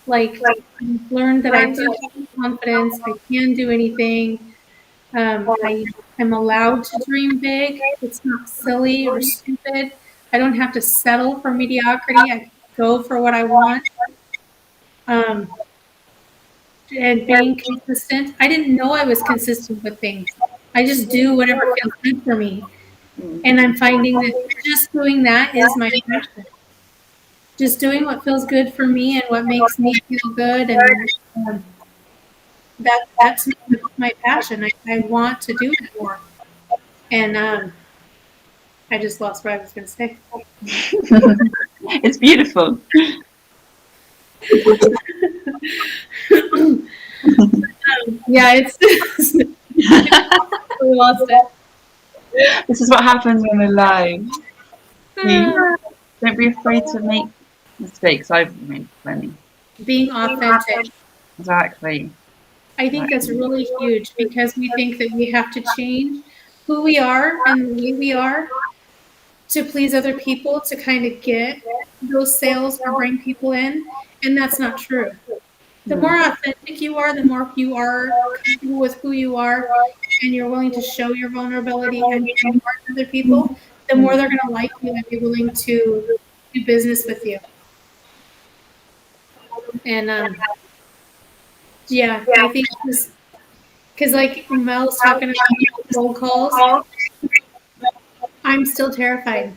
Like, I've learned that I do have confidence. I can do anything. I'm allowed to dream big. It's not silly or stupid. I don't have to settle for mediocrity. I can go for what I want. Um, and being consistent. I didn't know I was consistent with things. I just do whatever feels good for me. And I'm finding that just doing that is my passion. Just doing what feels good for me and what makes me feel good, and um, that's my passion. I want to do it more. And I just lost what I was going to say. It's beautiful. Yeah, it's we lost it. This is what happens when we're live. Don't be afraid to make mistakes. I've made plenty. Being authentic. Exactly. I think that's really huge because we think that we have to change who we are and the way we are to please other people to kind of get those sales or bring people in. And that's not true. The more authentic you are, the more you are comfortable with who you are and you're willing to show your vulnerability and your heart to other people, the more they're going to like you and be willing to do business with you. And yeah, I think because like Mel's talking about cold calls, I'm still terrified.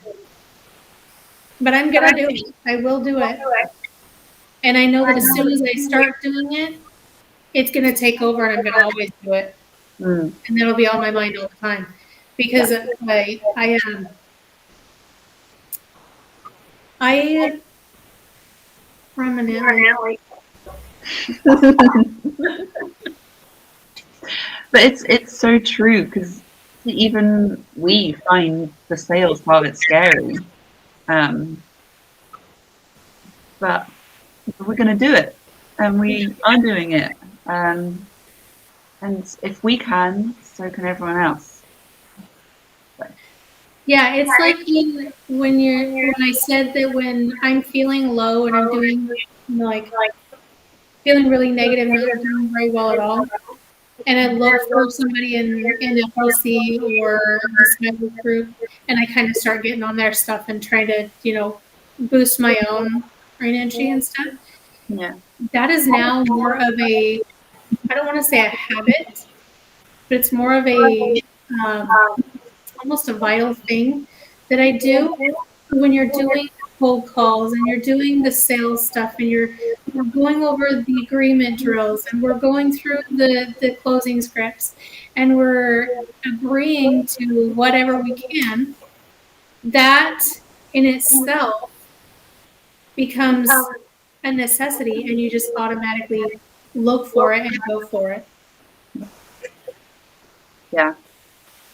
But I'm going to do it. I will do it. And I know that as soon as I start doing it, it's going to take over and I'm going to always do it. And that'll be on my mind all the time. Because I permanently. But it's so true because even we find the sales part of it scary. But we're going to do it, and we are doing it. And if we can, so can everyone else. Yeah, it's like when I said that when I'm feeling low and I'm doing like feeling really negative, not doing very well at all, and I look for somebody in FLC or the Snyder group, and I kind of start getting on their stuff and trying to boost my own energy and stuff. Yeah, that is now more of I don't want to say a habit, but it's more of almost a vital thing that I do. When you're doing cold calls and you're doing the sales stuff and we're going over the agreement drills and we're going through the closing scripts and we're agreeing to whatever we can, that in itself becomes a necessity and you just automatically look for it and go for it. Yeah,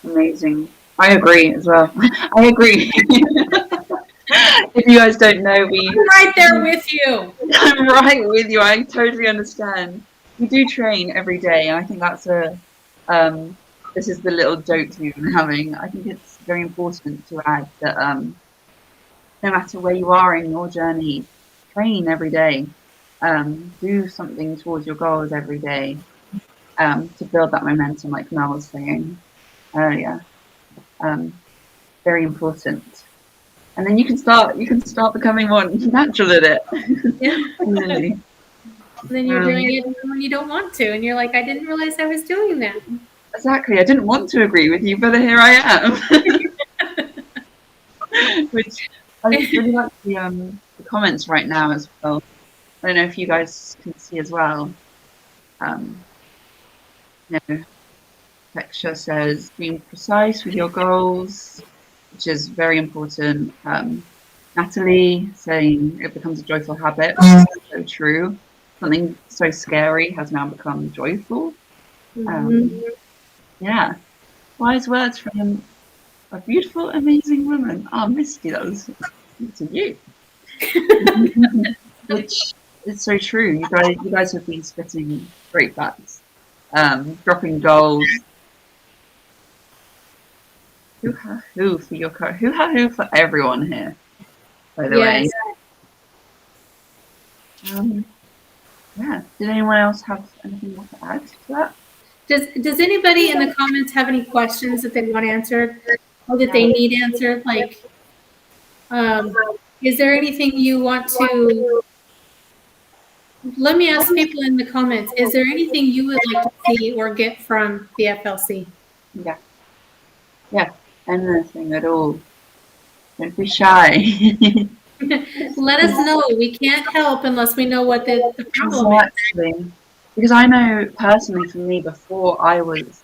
amazing. I agree as well. I agree. If you guys don't know, I'm right there with you. I'm right with you. I totally understand. We do train every day, and I think that's this is the little jokes we've been having. I think it's very important to add that no matter where you are in your journey, train every day. Do something towards your goals every day to build that momentum, like Mel was saying earlier. Very important. And then you can start becoming more natural at it. Yeah. Really. Then you're doing it when you don't want to, and you're like, I didn't realize I was doing that. Exactly. I didn't want to agree with you, but here I am. Which I really like the comments right now as well. I don't know if you guys can see as well. Texture says being precise with your goals, which is very important. Natalie saying it becomes a joyful habit, which is so true. Something so scary has now become joyful. Yeah. Wise words from a beautiful, amazing woman. Oh, Misty, that was to you. Which is so true. You guys have been spitting great facts. Dropping goals. Hoo-ha-hoo for your car. Hoo-ha-hoo for everyone here, by the way. Yeah. Did anyone else have anything more to add to that? Does anybody in the comments have any questions that they want answered or that they need answered? Like, is there anything you want to? Let me ask people in the comments. Is there anything you would like to see or get from the FLC? Yeah. Yeah. Anything at all. Don't be shy. Let us know. We can't help unless we know what the problem is. Exactly. Because I know personally for me, before I was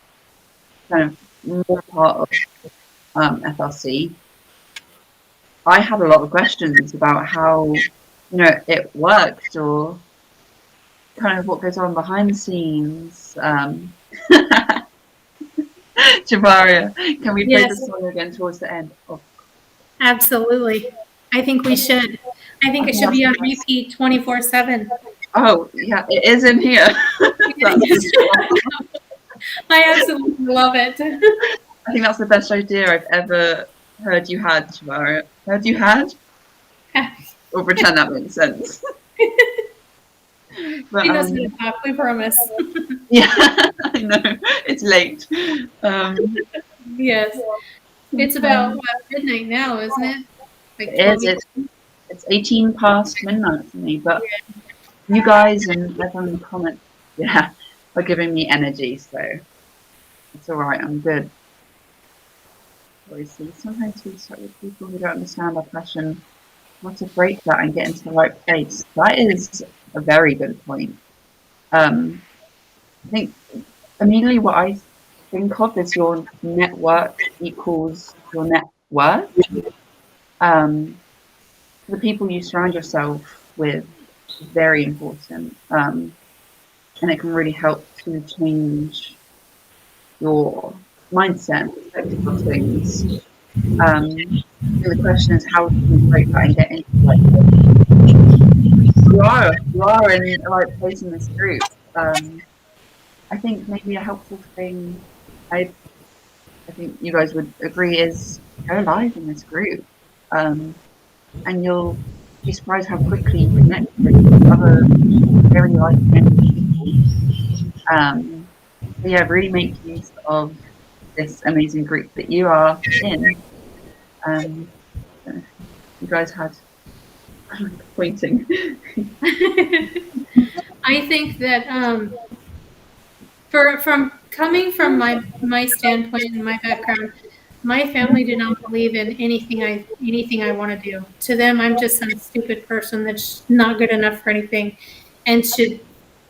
kind of more part of FLC, I had a lot of questions about how, it worked or kind of what goes on behind the scenes. Javaria, can we play the Yes. song again towards the end? Oh, Absolutely. I think we should. I think it should be on repeat 24/7. oh yeah, it is in here. I absolutely love it. I think that's the best idea I've ever heard you had, Javaria. Heard you had? Or pretend that makes sense. But, She knows how to talk, we promise. yeah, I know. It's late. Yes. It's about midnight now, isn't it? Like It is. It's 18 past midnight for me, but you guys and everyone in the comments, are giving me energy, so it's all right. I'm good. Obviously, sometimes we start with people who don't understand our passion. How to break that and get into the right place. That is a very good point. I think immediately what I think of is your network equals your net worth. The people you surround yourself with is very important, and it can really help to change your mindset and perspective of things. And the question is, how do you break that and get into like you are in the right place in this group. I think maybe a helpful thing I think you guys would agree is go live in this group. And you'll be surprised how quickly you connect with other very like-minded people. But yeah, really make use of this amazing group that you are in. You guys had pointing. I think that from coming from my standpoint and my background, my family did not believe in anything I want to do. To them, I'm just some stupid person that's not good enough for anything, and should.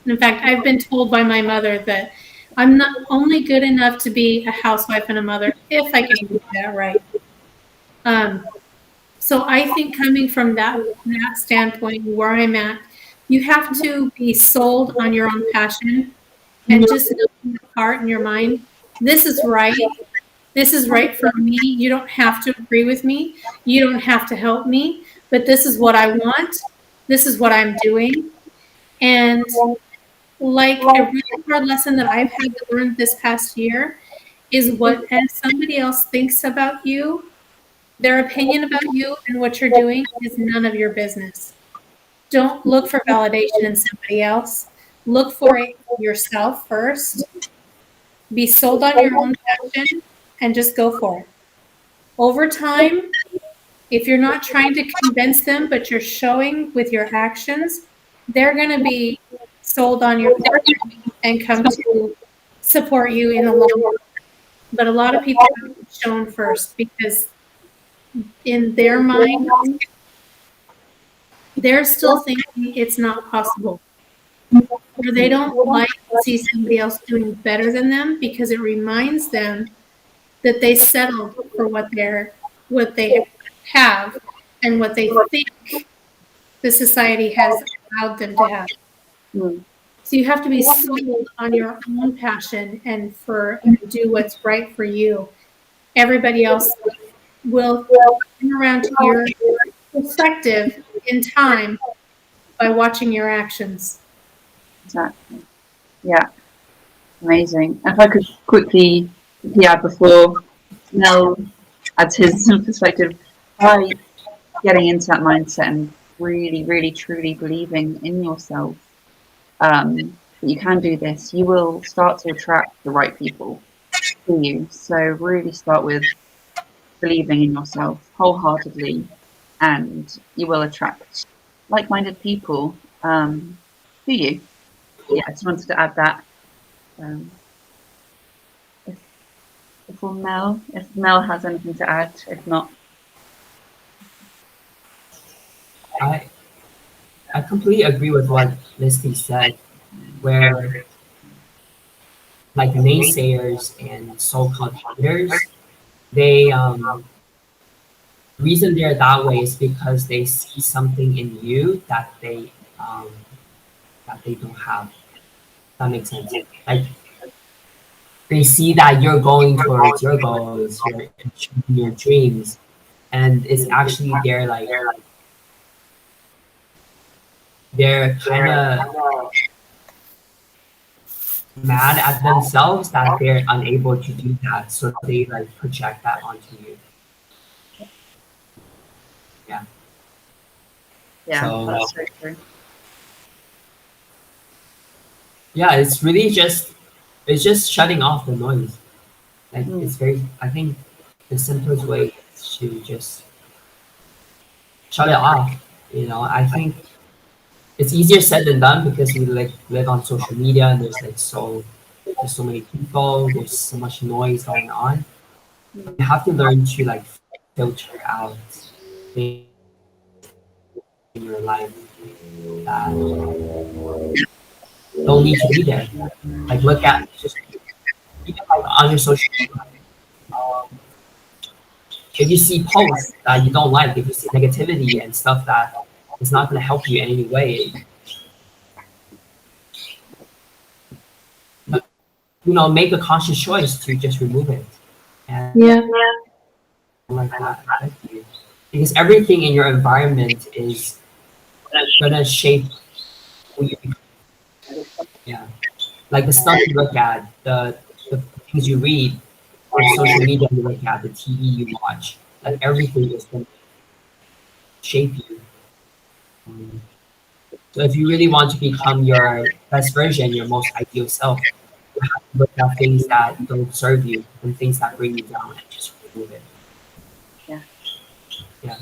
In fact, I've been told by my mother that I'm not only good enough to be a housewife and a mother if I can do that right. So I think coming from that standpoint, where I'm at, you have to be sold on your own passion and just know in your heart and your mind, this is right. This is right for me. You don't have to agree with me. You don't have to help me, but this is what I want. This is what I'm doing. And like a really hard lesson that I've had to learn this past year is what as somebody else thinks about you, their opinion about you and what you're doing is none of your business. Don't look for validation in somebody else. Look for it yourself first. Be sold on your own passion and just go for it. Over time, if you're not trying to convince them, but you're showing with your actions, they're going to be sold on your passion and come to support you in the long run. But a lot of people have to be shown first because in their mind, they're still thinking it's not possible. Or they don't like to see somebody else doing better than them because it reminds them that they settled for what they have and what they think the society has allowed them to have. So you have to be sold on your own passion and do what's right for you. Everybody else will come around to your perspective in time by watching your actions. Exactly. Yeah. Amazing. If I could quickly add before Mel adds his perspective, by getting into that mindset and really, really, truly believing in yourself, But you can do this. You will start to attract the right people to you. So really start with believing in yourself wholeheartedly, and you will attract like-minded people to you. Yeah, I just wanted to add that. Um, if, if Mel has anything to add, if not, I I completely agree with what Misty said, where like naysayers and so-called haters, they reason they're that way is because they see something in you um, that they don't have. That makes sense. Like they see that you're going towards your goals, you're achieving your dreams, and it's actually they're kind of mad at themselves that they're unable to do that, so they like project that onto you. Yeah. yeah, So that's so true. yeah, it's just shutting off the noise. Like Mm. it's very. I think the simplest way is to just shut it off. I think it's easier said than done because we like live on social media and there's so many people, there's so much noise going on. You have to learn to like filter out things in your life that don't need to be there. Like look at just even like on your social media. Um, if you see posts that you don't like, if you see negativity and stuff that is not going to help you in any way, make a conscious choice to just remove it and Yeah. like that affect you. Because everything in your environment is gonna shape who you become. Yeah. Like the stuff you look at, the things you read, the social media you look at, the TV you watch, like everything is gonna shape you. Um, So if you really want to become your best version, your most ideal self, you have to look at things that don't serve you and things that bring you down and just remove it. Yeah, Yeah.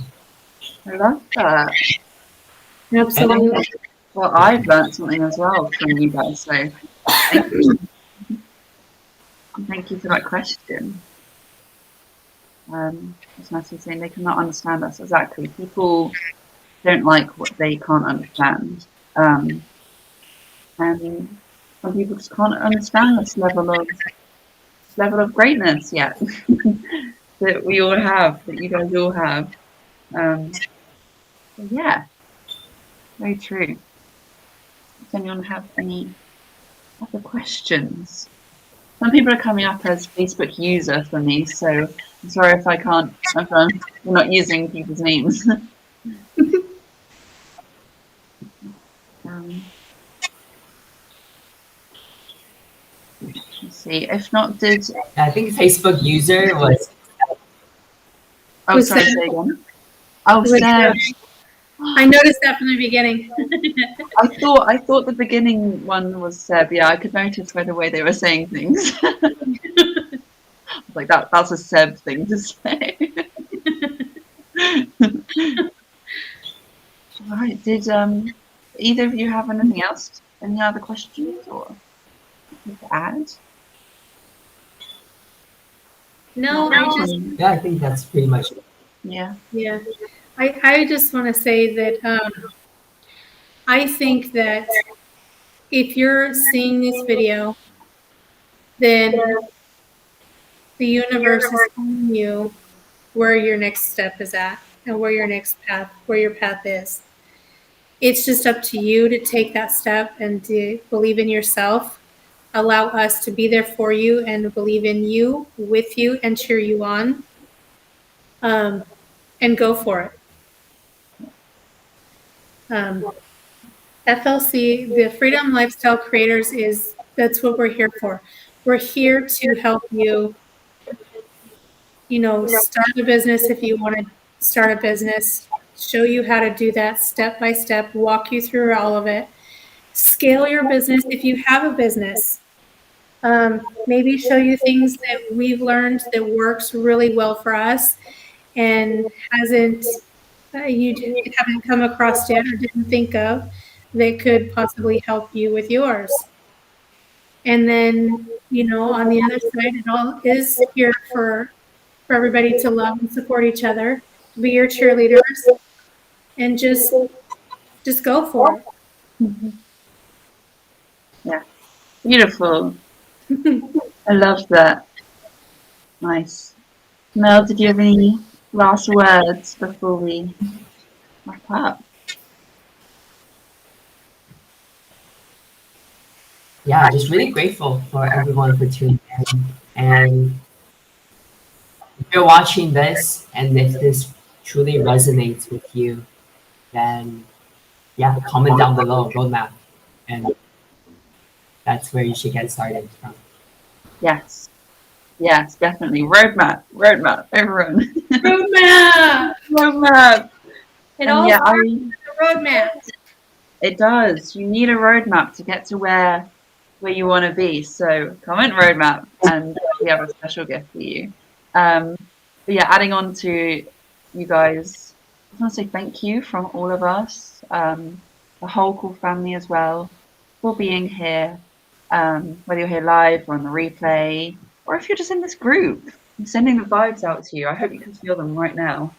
I love that. And then, Absolutely. Well, I've learned something as well from you guys, so thank you. Thank you for that question. As Matthew was saying, they cannot understand us exactly. People don't like what they can't understand, and some people just can't understand this level of greatness yet that we all have, that you guys all have. So yeah, very true. Does anyone have any other questions? Some people are coming up as Facebook user for me, so I'm sorry if I can't, if I'm not using people's names. um, let's see. If not, I think Facebook user was oh, Was sorry, that- say again. Oh, was Seb. I noticed that from the beginning. I thought the beginning one was Seb. Yeah, I could notice by the way they were saying things. Like that's a Seb thing to say. Right. Did either of you have anything else? Any other questions or anything to add? No, I just yeah, I think that's pretty much it. Yeah. yeah. I just want to say that I think that if you're seeing this video, then the universe is telling you where your next step is at and where your path is. It's just up to you to take that step and to believe in yourself. Allow us to be there for you and believe in you, with you, and cheer you on. And go for it. FLC, the Freedom Lifestyle Creators, that's what we're here for. We're here to help you, start a business if you want to start a business, show you how to do that step by step, walk you through all of it, scale your business if you have a business. Maybe show you things that we've learned that works really well for us and hasn't haven't come across yet or didn't think of that could possibly help you with yours. And then, on the other side, it all is here for everybody to love and support each other, to be your cheerleaders, and just go for Yeah, beautiful. it. I love that. Nice. Mel, did you have any last words before we wrap up? Yeah, just really grateful for everyone for tuning in. And if you're watching this and if this truly resonates with you, then yeah, comment down below roadmap. And that's where you should get started from. Yes. Yes, definitely. Roadmap, everyone. Roadmap. Roadmap. It And all yeah, starts with the roadmap. it does. You need a roadmap to get to where you want to be. So comment roadmap, and we have a special gift for you. But yeah, adding on to you guys, I just want to say thank you from all of us, the whole cool family as well, for being here. Whether you're here live or on the replay, or if you're just in this group, I'm sending the vibes out to you. I hope you can feel them right now.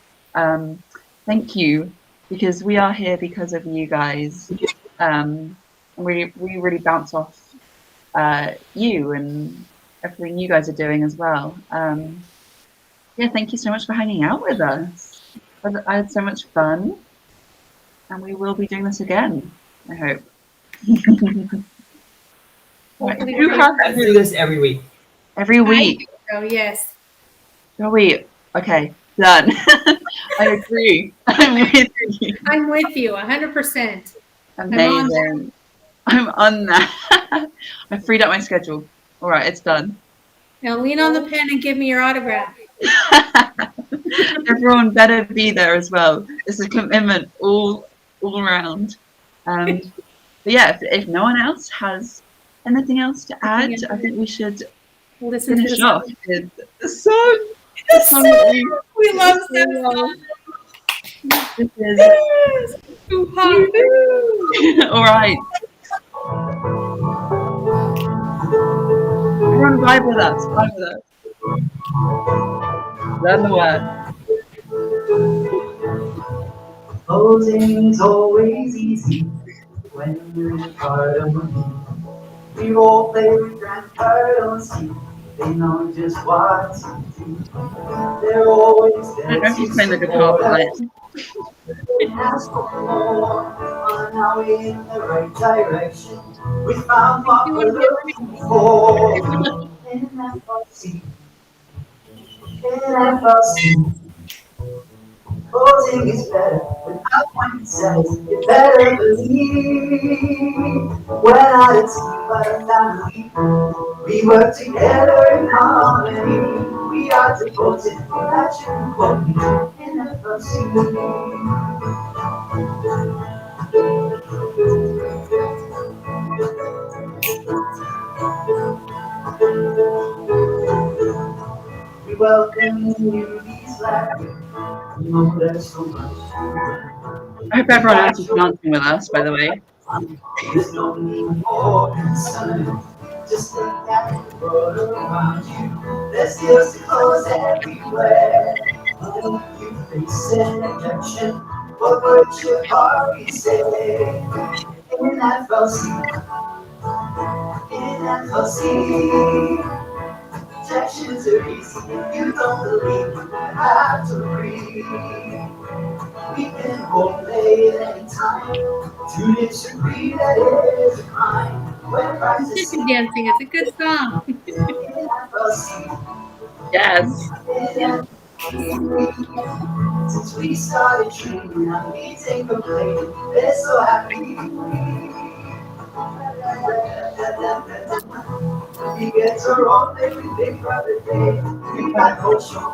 Thank you, because we are here because of you guys. We really bounce off you and everything you guys are doing as well. Yeah, thank you so much for hanging out with us. I had so much fun, and we will be doing this again, I hope. Right. Who has Let's do this every week. every week? Oh, yes. Oh, wait. Okay, done. I agree. I'm with you. I'm with you 100%. Amazing. I'm on that. I freed up my schedule. All right, it's done. Now lean on the pen and give me your autograph. Everyone better be there as well. It's a commitment all around. But yeah, if no one else has anything else to add, I think we should Listen to finish the off song. with the song. The song. We love that song. This is Yes. Woo-ha. all right. Everyone vibe with us. Vibe with us. Learn the word. Closing's always easy when you're part of me. We all play with grand cards on C. They know just what to do. They're always I there don't know if he's to playing the guitar, support but us and ask for more. On our way in the right direction, we found what we're looking for. In FLC, in FLC. Closing is better without mindset. You better believe we're not a team but a family. We work together in harmony. We are devoted, passion, and quote in FLC. We welcome newbies like you. You know there's so much to learn. I hope everyone else is dancing with us, by the way. There's no need for concern. Just look at the world around you. There's deals to close everywhere. When you face an objection, what would your heart say? In FLC, in FLC. Objections are easy. If you don't believe, you have to breathe. We can both play at any time. To disagree, that is a crime. When practice Chicken dancing. It's a good song. in FLC, Yes. since we started dreaming, now we take a play. They're so happy. We get to roll every big brother day. We got no show.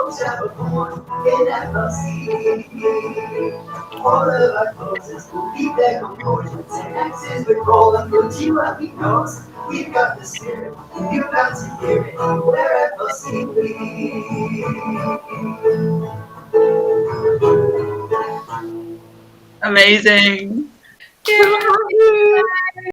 folks have a born in FLC. All of our closest will keep their composure. 10X's with rolling, but you have me knows. We've got the spirit, and you've got to hear it. We're FLC. Amazing. Yeah. We love you.